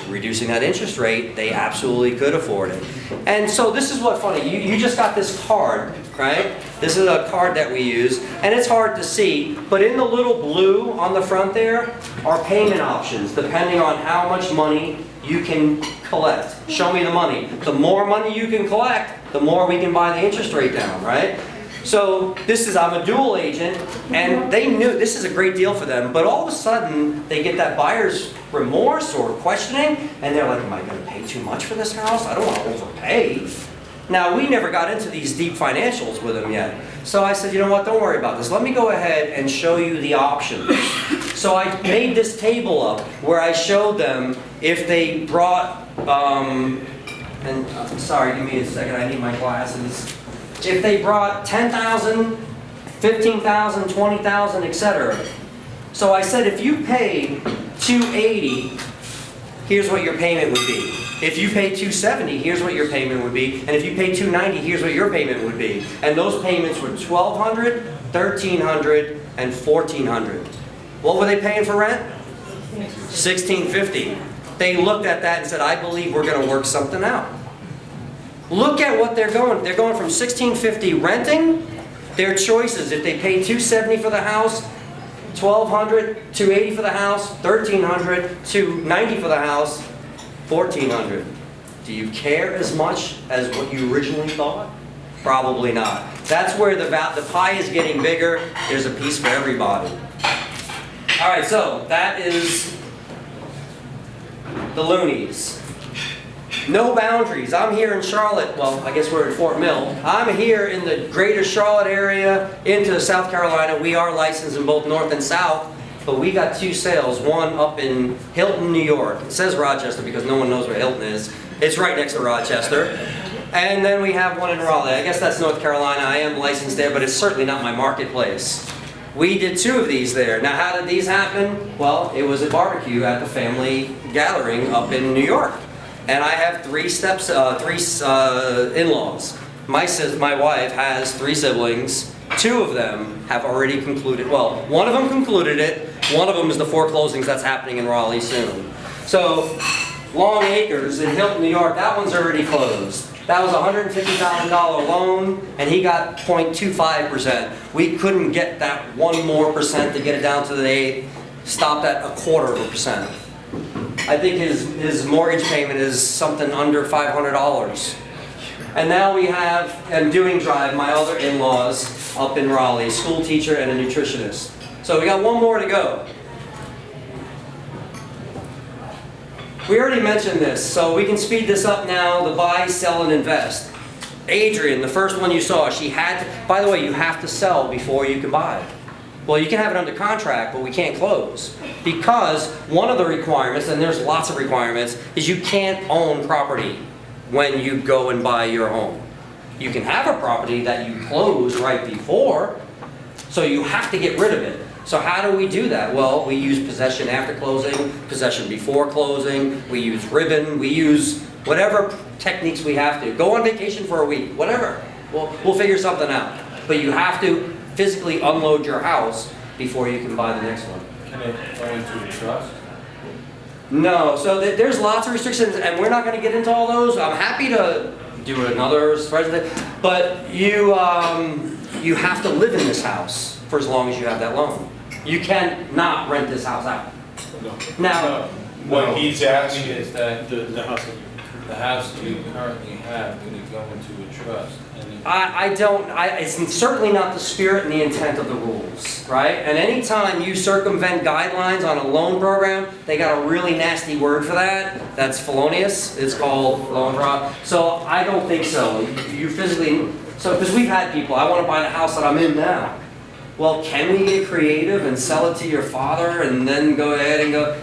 Reducing that interest rate, they absolutely could afford it. And so this is what's funny. You just got this card, right? This is a card that we use, and it's hard to see, but in the little blue on the front there are payment options depending on how much money you can collect. Show me the money. The more money you can collect, the more we can buy the interest rate down, right? So I'm a dual agent, and they knew this is a great deal for them, but all of a sudden they get that buyer's remorse or questioning, and they're like, am I going to pay too much for this house? I don't want to overpay. Now, we never got into these deep financials with them yet. So I said, you know what, don't worry about this. Let me go ahead and show you the options. So I made this table up where I showed them if they brought, sorry, give me a second, I need my glasses. If they brought 10,000, 15,000, 20,000, etc. So I said, if you paid $280, here's what your payment would be. If you pay $270, here's what your payment would be. And if you pay $290, here's what your payment would be. And those payments were $1,200, $1,300, and $1,400. What were they paying for rent? $1,650. They looked at that and said, I believe we're going to work something out. Look at what they're going. They're going from $1,650 renting. Their choices, if they pay $270 for the house, $1,200, $280 for the house, $1,300, $290 for the house, $1,400. Do you care as much as what you originally thought? Probably not. That's where the pie is getting bigger. There's a piece for everybody. All right, so that is the loonies. No boundaries. I'm here in Charlotte. Well, I guess we're in Fort Mill. I'm here in the greater Charlotte area into South Carolina. We are licensed in both North and South, but we got 2 sales. One up in Hilton, New York. It says Rochester because no one knows where Hilton is. It's right next to Rochester. And then we have one in Raleigh. I guess that's North Carolina. I am licensed there, but it's certainly not my marketplace. We did 2 of these there. Now, how did these happen? Well, it was a barbecue at the family gathering up in New York. And I have 3 in-laws. My wife has 3 siblings. 2 of them have already concluded. Well, one of them concluded it. One of them is the foreclosings that's happening in Raleigh soon. So, Long Acres in Hilton, New York, that one's already closed. That was a $150,000 loan, and he got 0.25%. We couldn't get that 1 more percent to get it down to the stopped at 1/4%. I think his mortgage payment is something under $500. And now we have, I'm doing Drive, my other in-laws up in Raleigh, school teacher and a nutritionist. So we got 1 more to go. We already mentioned this, so we can speed this up now, the buy, sell, and invest. Adrian, the first one you saw, she had to, by the way, you have to sell before you can buy. Well, you can have it under contract, but we can't close. Because one of the requirements, and there's lots of requirements, is you can't own property when you go and buy your home. You can have a property that you close right before, so you have to get rid of it. So how do we do that? Well, we use possession after closing, possession before closing, we use ribbon, we use whatever techniques we have to. Go on vacation for a week, whatever. We'll figure something out. But you have to physically unload your house before you can buy the next one. Can it go into a trust? No, so there's lots of restrictions, and we're not going to get into all those. I'm happy to do another presentation, but you have to live in this house for as long as you have that loan. You cannot rent this house out. Now, What he's asking Is that the house that you currently have, would it go into a trust? it's certainly not the spirit and the intent of the rules, right? And anytime you circumvent guidelines on a loan program, they got a really nasty word for that. That's felonious. It's called loan fraud. So I don't think so. You physically, because we've had people, I want to buy the house that I'm in now. Well, can we get creative and sell it to your father and then go ahead and go?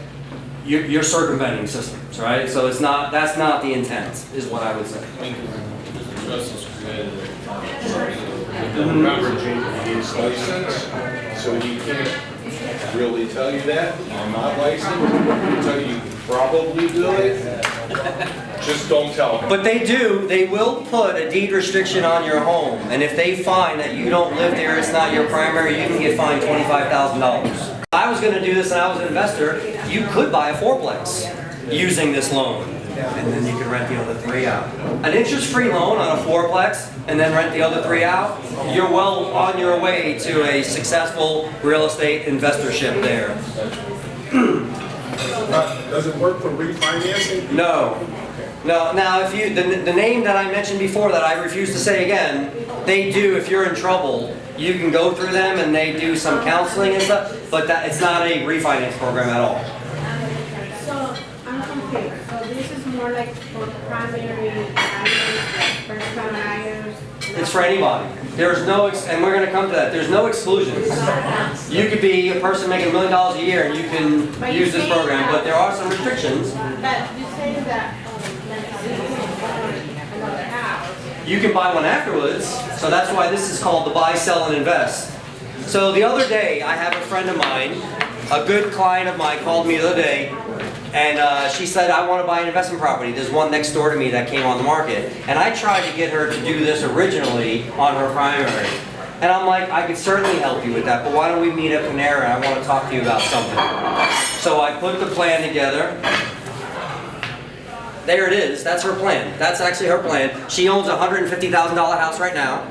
you're circumventing systems, right? So it's not, that's not the intent, is what I would say. I mean, because the trust was created at the time. Remember, Jake, he's licensed, so he can't really tell you that. I'm not licensed, he'll tell you you can probably do it. Just don't tell him. But they will put a deed restriction on your home, and if they find that you don't live there, it's not your primary, you can get fined $25,000. If I was gonna do this and I was an investor, you could buy a fourplex using this loan, and then you could rent the other 3 out. An interest-free loan on a fourplex, and then rent the other 3 out, you're well on your way to a successful real estate investorship there. Does it work for refinancing? No. No, now if you, the name that I mentioned before that I refuse to say again, they do, if you're in trouble, you can go through them and they do some counseling and stuff, but that, it's not a refinance program at all. So, I'm confused. So this is more like for primary buyers, first time buyers? It's for anybody. There's no, and we're gonna come to that, there's no exclusions. You could be a person making $1 million a year and you can use this program, but there are some restrictions. But you say that, another house. You can buy one afterwards, so that's why this is called the buy, sell, and invest. So the other day, I have a friend of mine, a good client of mine called me the other day, and she said, I want to buy an investment property. There's one next door to me that came on the market. And I tried to get her to do this originally on her primary. And I'm like, I could certainly help you with that, but why don't we meet at Panera and I want to talk to you about something. So I put the plan together. There it is, that's her plan. That's actually her plan. She owns a $150,000 house right now,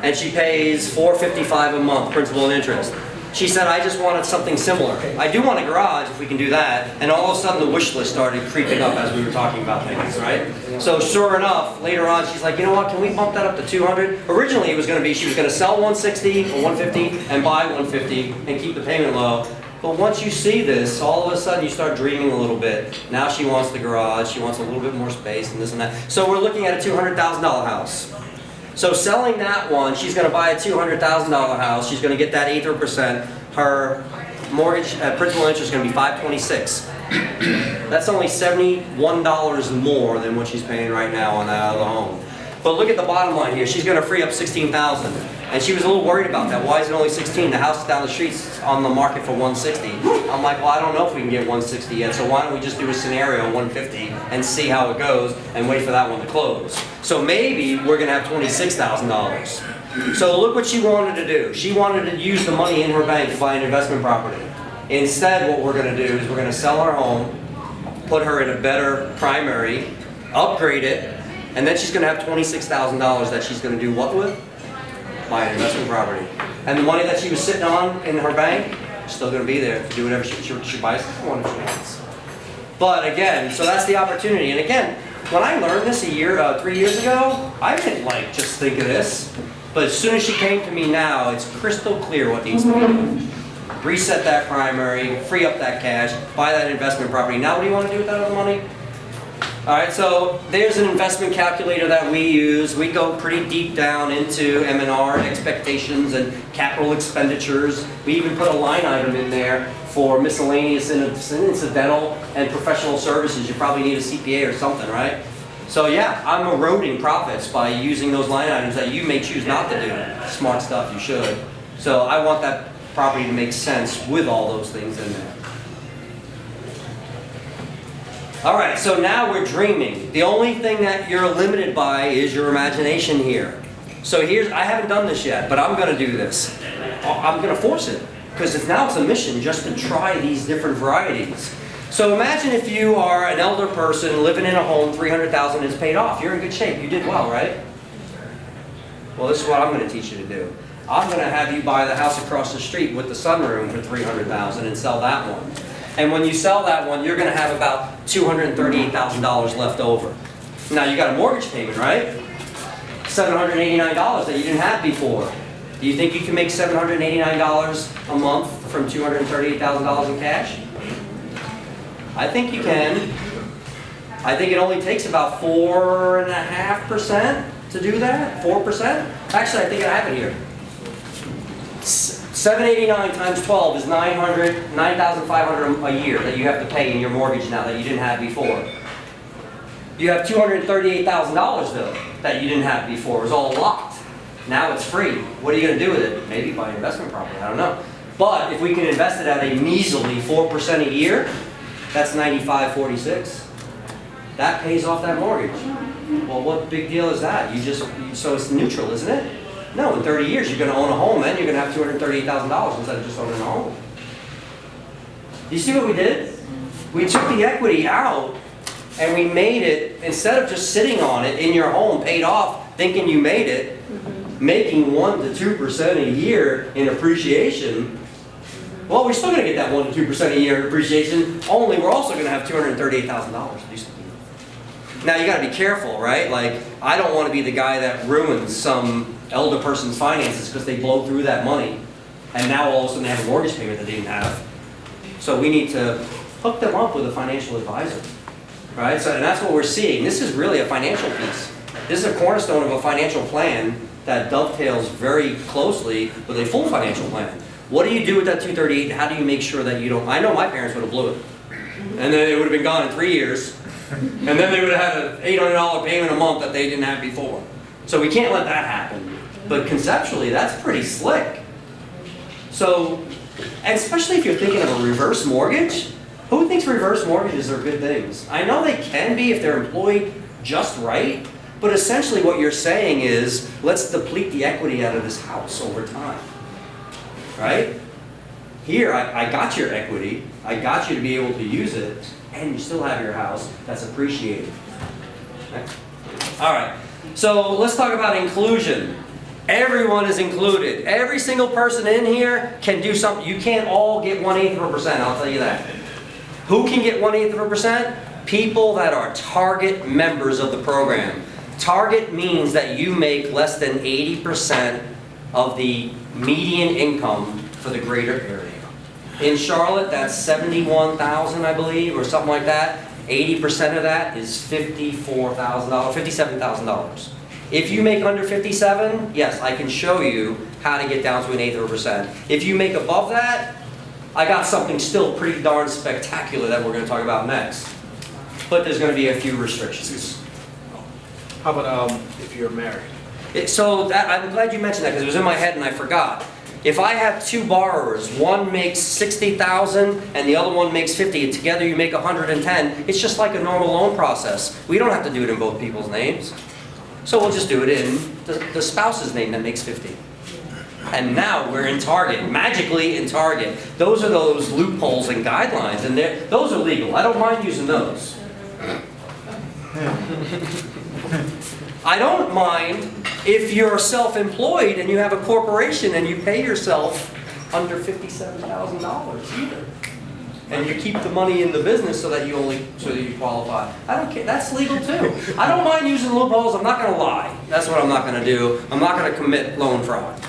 and she pays $455 a month, principal and interest. She said, I just wanted something similar. I do want a garage if we can do that, and all of a sudden the wish list started creeping up as we were talking about things, right? So sure enough, later on she's like, you know what, can we bump that up to 200? Originally it was gonna be, she was gonna sell 160 or 150 and buy 150 and keep the payment low. But once you see this, all of a sudden you start dreaming a little bit. Now she wants the garage, she wants a little bit more space and this and that. So we're looking at a $200,000 house. So selling that one, she's gonna buy a $200,000 house, she's gonna get that 8%. Her mortgage, principal interest is gonna be $526. That's only $71 more than what she's paying right now on that other home. But look at the bottom line here, she's gonna free up $16,000. And she was a little worried about that. Why is it only 16? The house down the street's on the market for 160. I'm like, well, I don't know if we can get 160 yet, so why don't we just do a scenario 150 and see how it goes and wait for that one to close. So maybe we're gonna have $26,000. So look what she wanted to do. She wanted to use the money in her bank to buy an investment property. Instead, what we're gonna do is we're gonna sell our home, put her in a better primary, upgrade it, and then she's gonna have $26,000 that she's gonna do what with? Buy an investment property. And the money that she was sitting on in her bank, still gonna be there to do whatever she buys one if she wants. But again, so that's the opportunity. And again, when I learned this 3 years ago, I didn't like just think of this. But as soon as she came to me now, it's crystal clear what needs to be done. Reset that primary, free up that cash, buy that investment property. Now what do you want to do with that other money? All right, so there's an investment calculator that we use. We go pretty deep down into M&R expectations and capital expenditures. We even put a line item in there for miscellaneous and incidental and professional services. You probably need a CPA or something, right? So yeah, I'm eroding profits by using those line items that you may choose not to do. Smart stuff, you should. So I want that property to make sense with all those things in there. All right, so now we're dreaming. The only thing that you're limited by is your imagination here. So I haven't done this yet, but I'm gonna do this. I'm gonna force it, because now it's a mission just to try these different varieties. So imagine if you are an elder person living in a home, $300,000 is paid off. You're in good shape, you did well, right? Well, this is what I'm gonna teach you to do. I'm gonna have you buy the house across the street with the sunroom for $300,000 and sell that one. And when you sell that one, you're gonna have about $238,000 left over. Now you got a mortgage payment, right? $789 that you didn't have before. Do you think you can make $789 a month from $238,000 in cash? I think you can. I think it only takes about 4.5% to do that, 4%. Actually, I think I have it here. $789 times 12 is $9,500 a year that you have to pay in your mortgage now that you didn't have before. You have $238,000 though that you didn't have before. It was all locked. Now it's free. What are you going to do with it? Maybe buy an investment property. I don't know. But if we can invest it at a measly 4% a year, that's $95.46. That pays off that mortgage. Well, what big deal is that? So it's neutral, isn't it? No, in 30 years you're going to own a home, then you're going to have $238,000 instead of just owning a home. You see what we did? We took the equity out and we made it, instead of just sitting on it in your home, paid off, thinking you made it, making 1 to 2% a year in appreciation. Well, we're still going to get that 1 to 2% a year in appreciation, only we're also going to have $238,000. Now you got to be careful, right? Like, I don't want to be the guy that ruins some elder person's finances because they blow through that money and now all of a sudden they have a mortgage payment that they didn't have. So we need to hook them up with a financial advisor, right? So, and that's what we're seeing. This is really a financial piece. This is a cornerstone of a financial plan that dovetails very closely with a full financial plan. What do you do with that 238? How do you make sure that you don't? I know my parents would have blew it, and then it would have been gone in 3 years, and then they would have had an $800 payment a month that they didn't have before. So we can't let that happen. But conceptually, that's pretty slick. So, and especially if you're thinking of a reverse mortgage, who thinks reverse mortgages are good things? I know they can be if they're employed just right, but essentially what you're saying is, let's deplete the equity out of this house over time. Right? Here, I got your equity, I got you to be able to use it, and you still have your house that's appreciated. Okay? All right, so let's talk about inclusion. Everyone is included. Every single person in here can do something. You can't all get 1/8%, I'll tell you that. Who can get 1/8%? People that are target members of the program. Target means that you make less than 80% of the median income for the greater area. In Charlotte, that's $71,000, I believe, or something like that. 80% of that is $54,000, $57,000. If you make under 57, yes, I can show you how to get down to 1/8%. If you make above that, I got something still pretty darn spectacular that we're going to talk about next. But there's going to be a few restrictions. How about if you're married? I'm glad you mentioned that because it was in my head and I forgot. If I have two borrowers, one makes $60,000 and the other one makes $50,000, and together you make $110,000, it's just like a normal loan process. We don't have to do it in both people's names. So we'll just do it in the spouse's name that makes $50,000. And now we're in target, magically in target. Those are those loopholes and guidelines, and those are legal. I don't mind using those. I don't mind if you're self-employed and you have a corporation and you pay yourself under $57,000 either. And you keep the money in the business so that you qualify. I don't care. That's legal too. I don't mind using loopholes. I'm not going to lie. That's what I'm not going to do. I'm not going to commit loan fraud.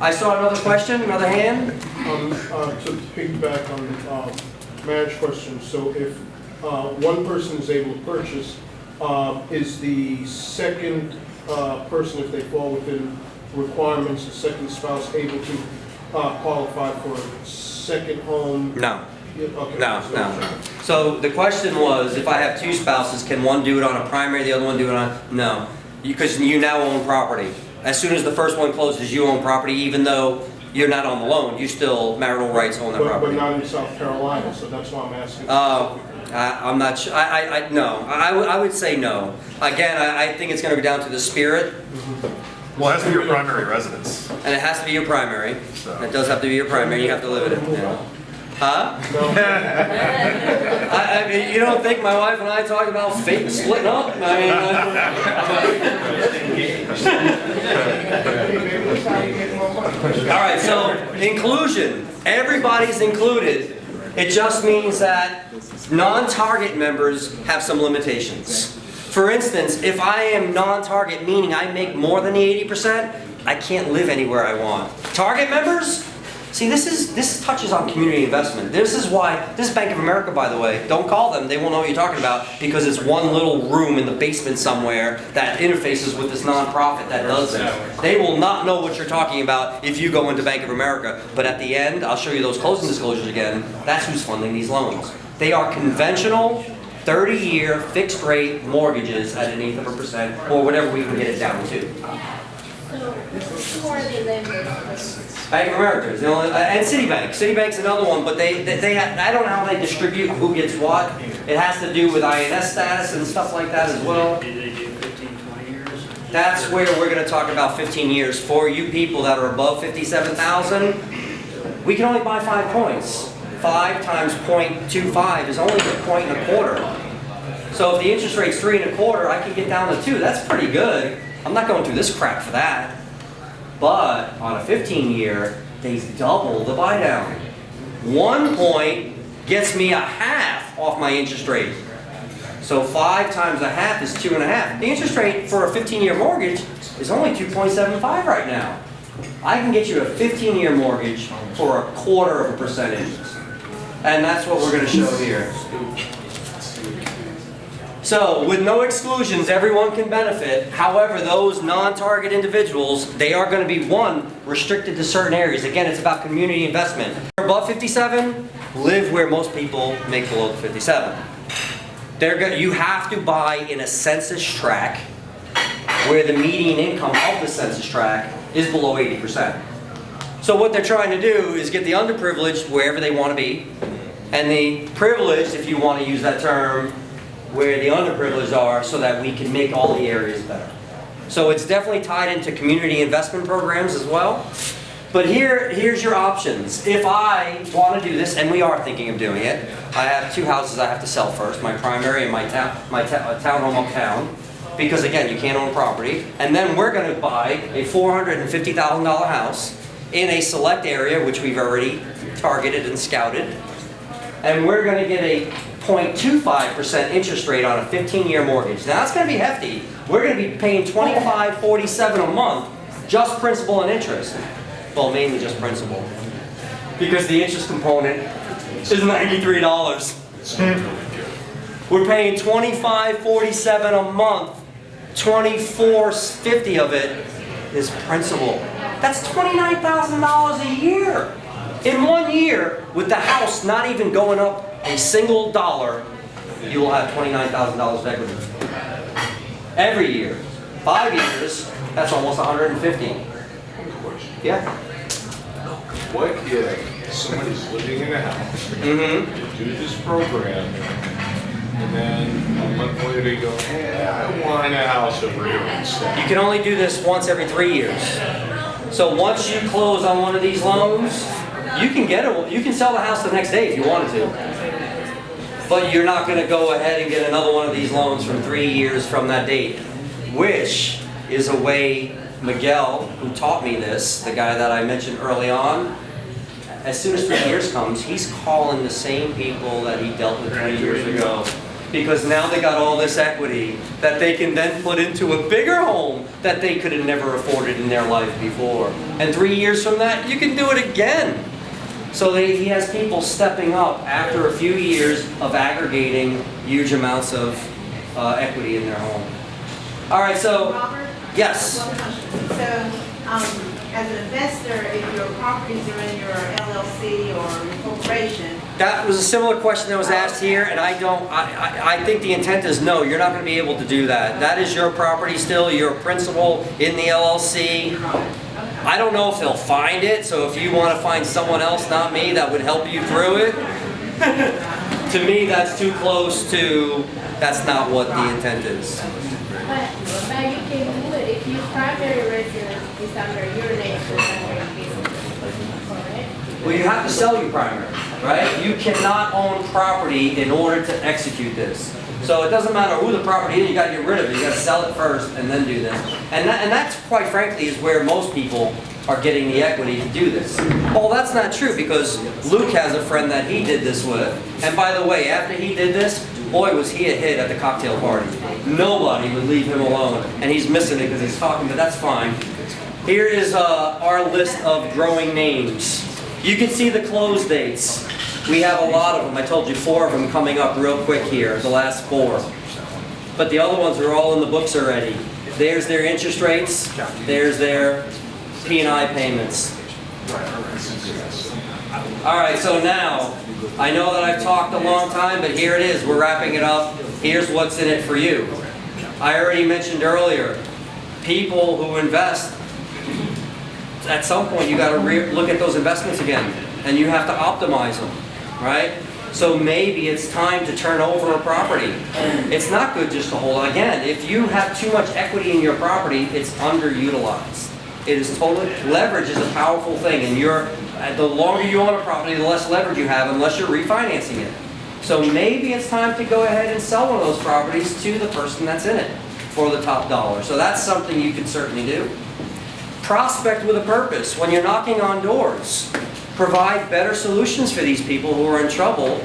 I saw another question, another hand. To piggyback on marriage questions, so if one person is able to purchase, is the second person, if they fall within requirements, the second spouse able to qualify for a second home? No. Yeah, okay. No. So the question was, if I have two spouses, can one do it on a primary, the other one do it on? No, because you now own property. As soon as the first one closes, you own property, even though you're not on the loan. You still marital rights own that property. But not in South Carolina, so that's why I'm asking. I'm not sure. No. I would say no. Again, I think it's going to go down to the spirit. Well, it has to be your primary residence. And it has to be your primary. It does have to be your primary. You have to live in it. Yeah. Huh? No. I mean, you don't think my wife and I talk about fake splitting up? I mean, all right, so inclusion. Everybody's included. It just means that non-target members have some limitations. For instance, if I am non-target, meaning I make more than the 80%, I can't live anywhere I want. Target members, See, this touches on community investment. This is Bank of America, by the way. Don't call them, they won't know what you're talking about, because it's one little room in the basement somewhere that interfaces with this nonprofit that does it. They will not know what you're talking about if you go into Bank of America. But at the end, I'll show you those closing disclosures again, that's who's funding these loans. They are conventional, 30-year, fixed-rate mortgages at 1/8%, or whatever we can get it down to. So, who are the lenders? Bank of America is the only, and Citibank. Citibank's another one, but they I don't know how they distribute who gets what. It has to do with INS status and stuff like that as well. Did they do 15, 20 years? That's where we're going to talk about 15 years. For you people that are above 57,000, we can only buy 5 points. 5 times 0.25 is only a 1.25. So if the interest rate's 3 1/4, I can get down to 2. That's pretty good. I'm not going through this crap for that. But on a 15-year, they double the buy down. 1 point gets me 1/2 off my interest rate. So 5 times 1/2 is 2.5. The interest rate for a 15-year mortgage is only 2.75 right now. I can get you a 15-year mortgage for 1/4%. And that's what we're going to show here. So, with no exclusions, everyone can benefit. However, those non-target individuals, they are going to be, one, restricted to certain areas. Again, it's about community investment. If you're above 57, live where most people make below 57. You have to buy in a census tract where the median income of the census tract is below 80%. So what they're trying to do is get the underprivileged wherever they want to be, and the privileged, if you want to use that term, where the underprivileged are, so that we can make all the areas better. So it's definitely tied into community investment programs as well. But here's your options. If I want to do this, and we are thinking of doing it, I have 2 houses I have to sell first, my primary and my townhome uptown, because again, you can't own property. And then we're going to buy a $450,000 house in a select area, which we've already targeted and scouted. And we're going to get a 0.25% interest rate on a 15-year mortgage. Now that's going to be hefty. We're going to be paying $25.47 a month, just principal and interest. Well, mainly just principal, because the interest component is $93. We're paying $25.47 a month. $24.50 of it is principal. That's $29,000 a year. In 1 year, with the house not even going up a single dollar, you will have $29,000 of equity. Every year. 5 years, that's almost $150,000. Yeah. What if somebody's living in a house, they do this program, and then a month later they go, I want a house over here instead? You can only do this once every 3 years. So once you close on one of these loans, you can sell the house the next day if you wanted to. But you're not going to go ahead and get another one of these loans from 3 years from that date, which is a way Miguel, who taught me this, the guy that I mentioned early on, as soon as 3 years comes, he's calling the same people that he dealt with 3 years ago. Because now they got all this equity that they can then put into a bigger home that they could have never afforded in their life before. And 3 years from that, you can do it again. So he has people stepping up after a few years of aggregating huge amounts of equity in their home. All right, so, Robert? yes. One question. So, as an investor, if your properties are in your LLC or your corporation. That was a similar question that was asked here, and I think the intent is no, you're not going to be able to do that. That is your property still, you're a principal in the LLC. I don't know if they'll find it, so if you want to find someone else, not me, that would help you through it. To me, that's too close to, that's not what the intent is. But you can do it if your primary residence is under your name, so it's under your business, correct? Well, you have to sell your primary, right? You cannot own property in order to execute this. So it doesn't matter who the property is, you gotta get rid of it. You gotta sell it first and then do this. And that's quite frankly is where most people are getting the equity to do this. Well, that's not true because Luke has a friend that he did this with. And by the way, after he did this, boy was he a hit at the cocktail party. Nobody would leave him alone. And he's missing it because he's talking, but that's fine. Here is our list of growing names. You can see the close dates. We have a lot of them. I told you 4 of them coming up real quick here, the last 4. But the other ones are all in the books already. There's their interest rates. There's their P&I payments. All right, so now, I know that I've talked a long time, but here it is. We're wrapping it up. Here's what's in it for you. I already mentioned earlier, people who invest, at some point you got to look at those investments again, and you have to optimize them, right? So maybe it's time to turn over a property. It's not good just to hold on. Again, if you have too much equity in your property, it's underutilized. It is totally, leverage is a powerful thing, and the longer you own a property, the less leverage you have unless you're refinancing it. So maybe it's time to go ahead and sell one of those properties to the person that's in it for the top dollar. So that's something you can certainly do. Prospect with a purpose. When you're knocking on doors, provide better solutions for these people who are in trouble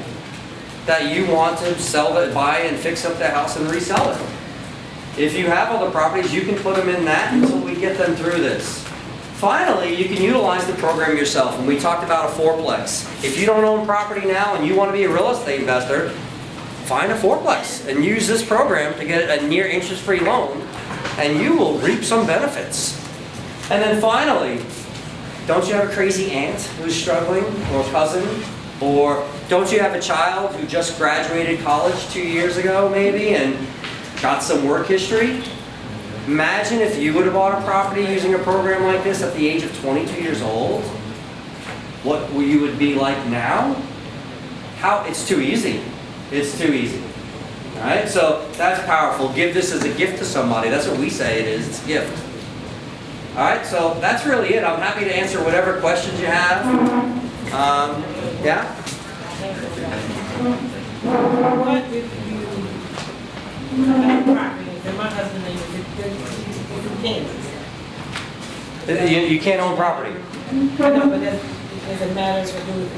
that you want to sell it, buy and fix up their house and resell it. If you have other properties, you can put them in that until we get them through this. Finally, you can utilize the program yourself, and we talked about a fourplex. If you don't own property now and you want to be a real estate investor, find a fourplex and use this program to get a near interest-free loan, and you will reap some benefits. And then finally, don't you have a crazy aunt who's struggling, or cousin? Or don't you have a child who just graduated college 2 years ago maybe and got some work history? Imagine if you would have bought a property using a program like this at the age of 22 years old. What you would be like now? It's too easy. It's too easy. All right, so that's powerful. Give this as a gift to somebody. That's what we say it is. It's a gift. All right, so that's really it. I'm happy to answer whatever questions you have. Yeah? What if you have property and my husband is in Kansas? You can't own property. No, but does it matter for do you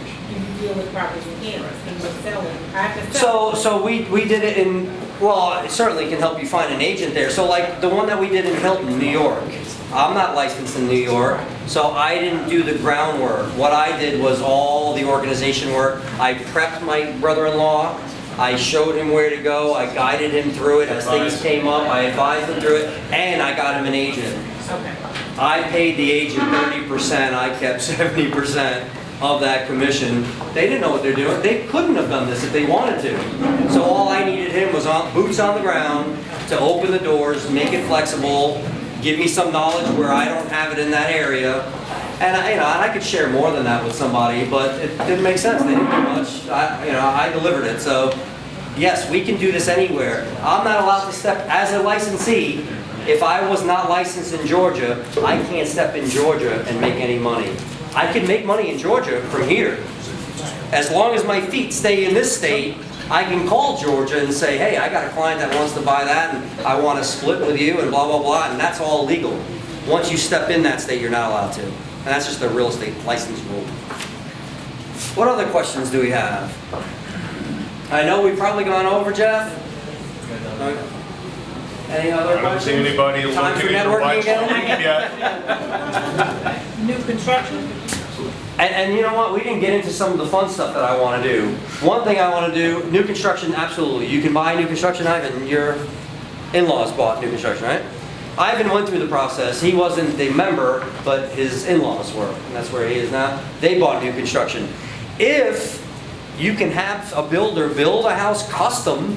deal with properties in Kansas? Can you sell it? I have to sell it. So we did it in, well, it certainly can help you find an agent there. So like the one that we did in Hilton, New York. I'm not licensed in New York, so I didn't do the groundwork. What I did was all the organization work. I prepped my brother-in-law. I showed him where to go. I guided him through it as things came up. I advised him through it, and I got him an agent. Okay. I paid the agent 30%. I kept 70% of that commission. They didn't know what they're doing. They couldn't have done this if they wanted to. So all I needed him was boots on the ground to open the doors, make it flexible, give me some knowledge where I don't have it in that area. And I could share more than that with somebody, but it didn't make sense. They didn't do much. I delivered it. So yes, we can do this anywhere. I'm not allowed to step as a licensee. If I was not licensed in Georgia, I can't step in Georgia and make any money. I can make money in Georgia from here. As long as my feet stay in this state, I can call Georgia and say, hey, I got a client that wants to buy that and I want to split with you and blah, blah, blah, and that's all legal. Once you step in that state, you're not allowed to. And that's just the real estate license rule. What other questions do we have? I know we've probably gone over, Jeff. Any other I don't see questions? anybody Time for looking at networking your again? yet. New construction? And you know what? We didn't get into some of the fun stuff that I want to do. One thing I want to do, new construction, absolutely. You can buy new construction. Ivan, your in-laws bought new construction, right? Ivan went through the process. He wasn't the member, but his in-laws were. And that's where he is now. They bought new construction. If you can have a builder build a house custom,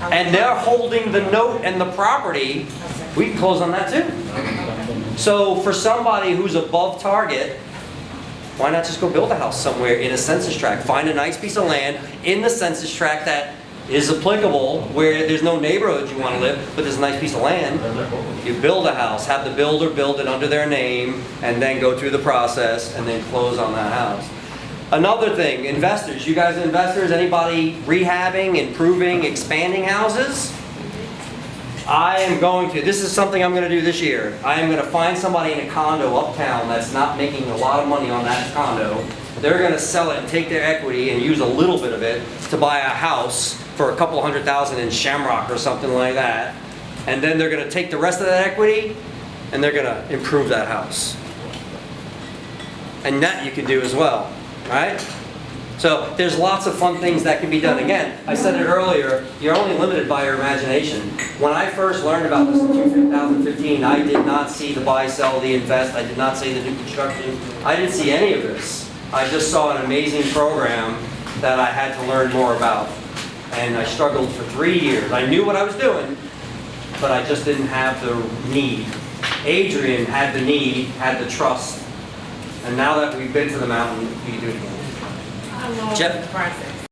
and they're holding the note and the property, we can close on that too. So for somebody who's above target, why not just go build a house somewhere in a census tract? Find a nice piece of land in the census tract that is applicable, where there's no neighborhood you want to live, but there's a nice piece of land. You build a house, have the builder build it under their name, and then go through the process, and then close on that house. Another thing, investors. You guys are investors? Anybody rehabbing, improving, expanding houses? I am going to, this is something I'm going to do this year. I am going to find somebody in a condo uptown that's not making a lot of money on that condo. They're going to sell it and take their equity and use a little bit of it to buy a house for a couple $100,000 in Shamrock or something like that. And then they're going to take the rest of that equity and they're going to improve that house. and that you can do as well, right? So there's lots of fun things that can be done. Again, I said it earlier, you're only limited by your imagination. When I first learned about this in 2015, I did not see the buy, sell, the invest, I did not see the new construction, I didn't see any of this. I just saw an amazing program that I had to learn more about. And I struggled for 3 years. I knew what I was doing, but I just didn't have the need. Adrian had the need, had the trust, and now that we've been to the mountain, we do it again. How long is Jeff? the process?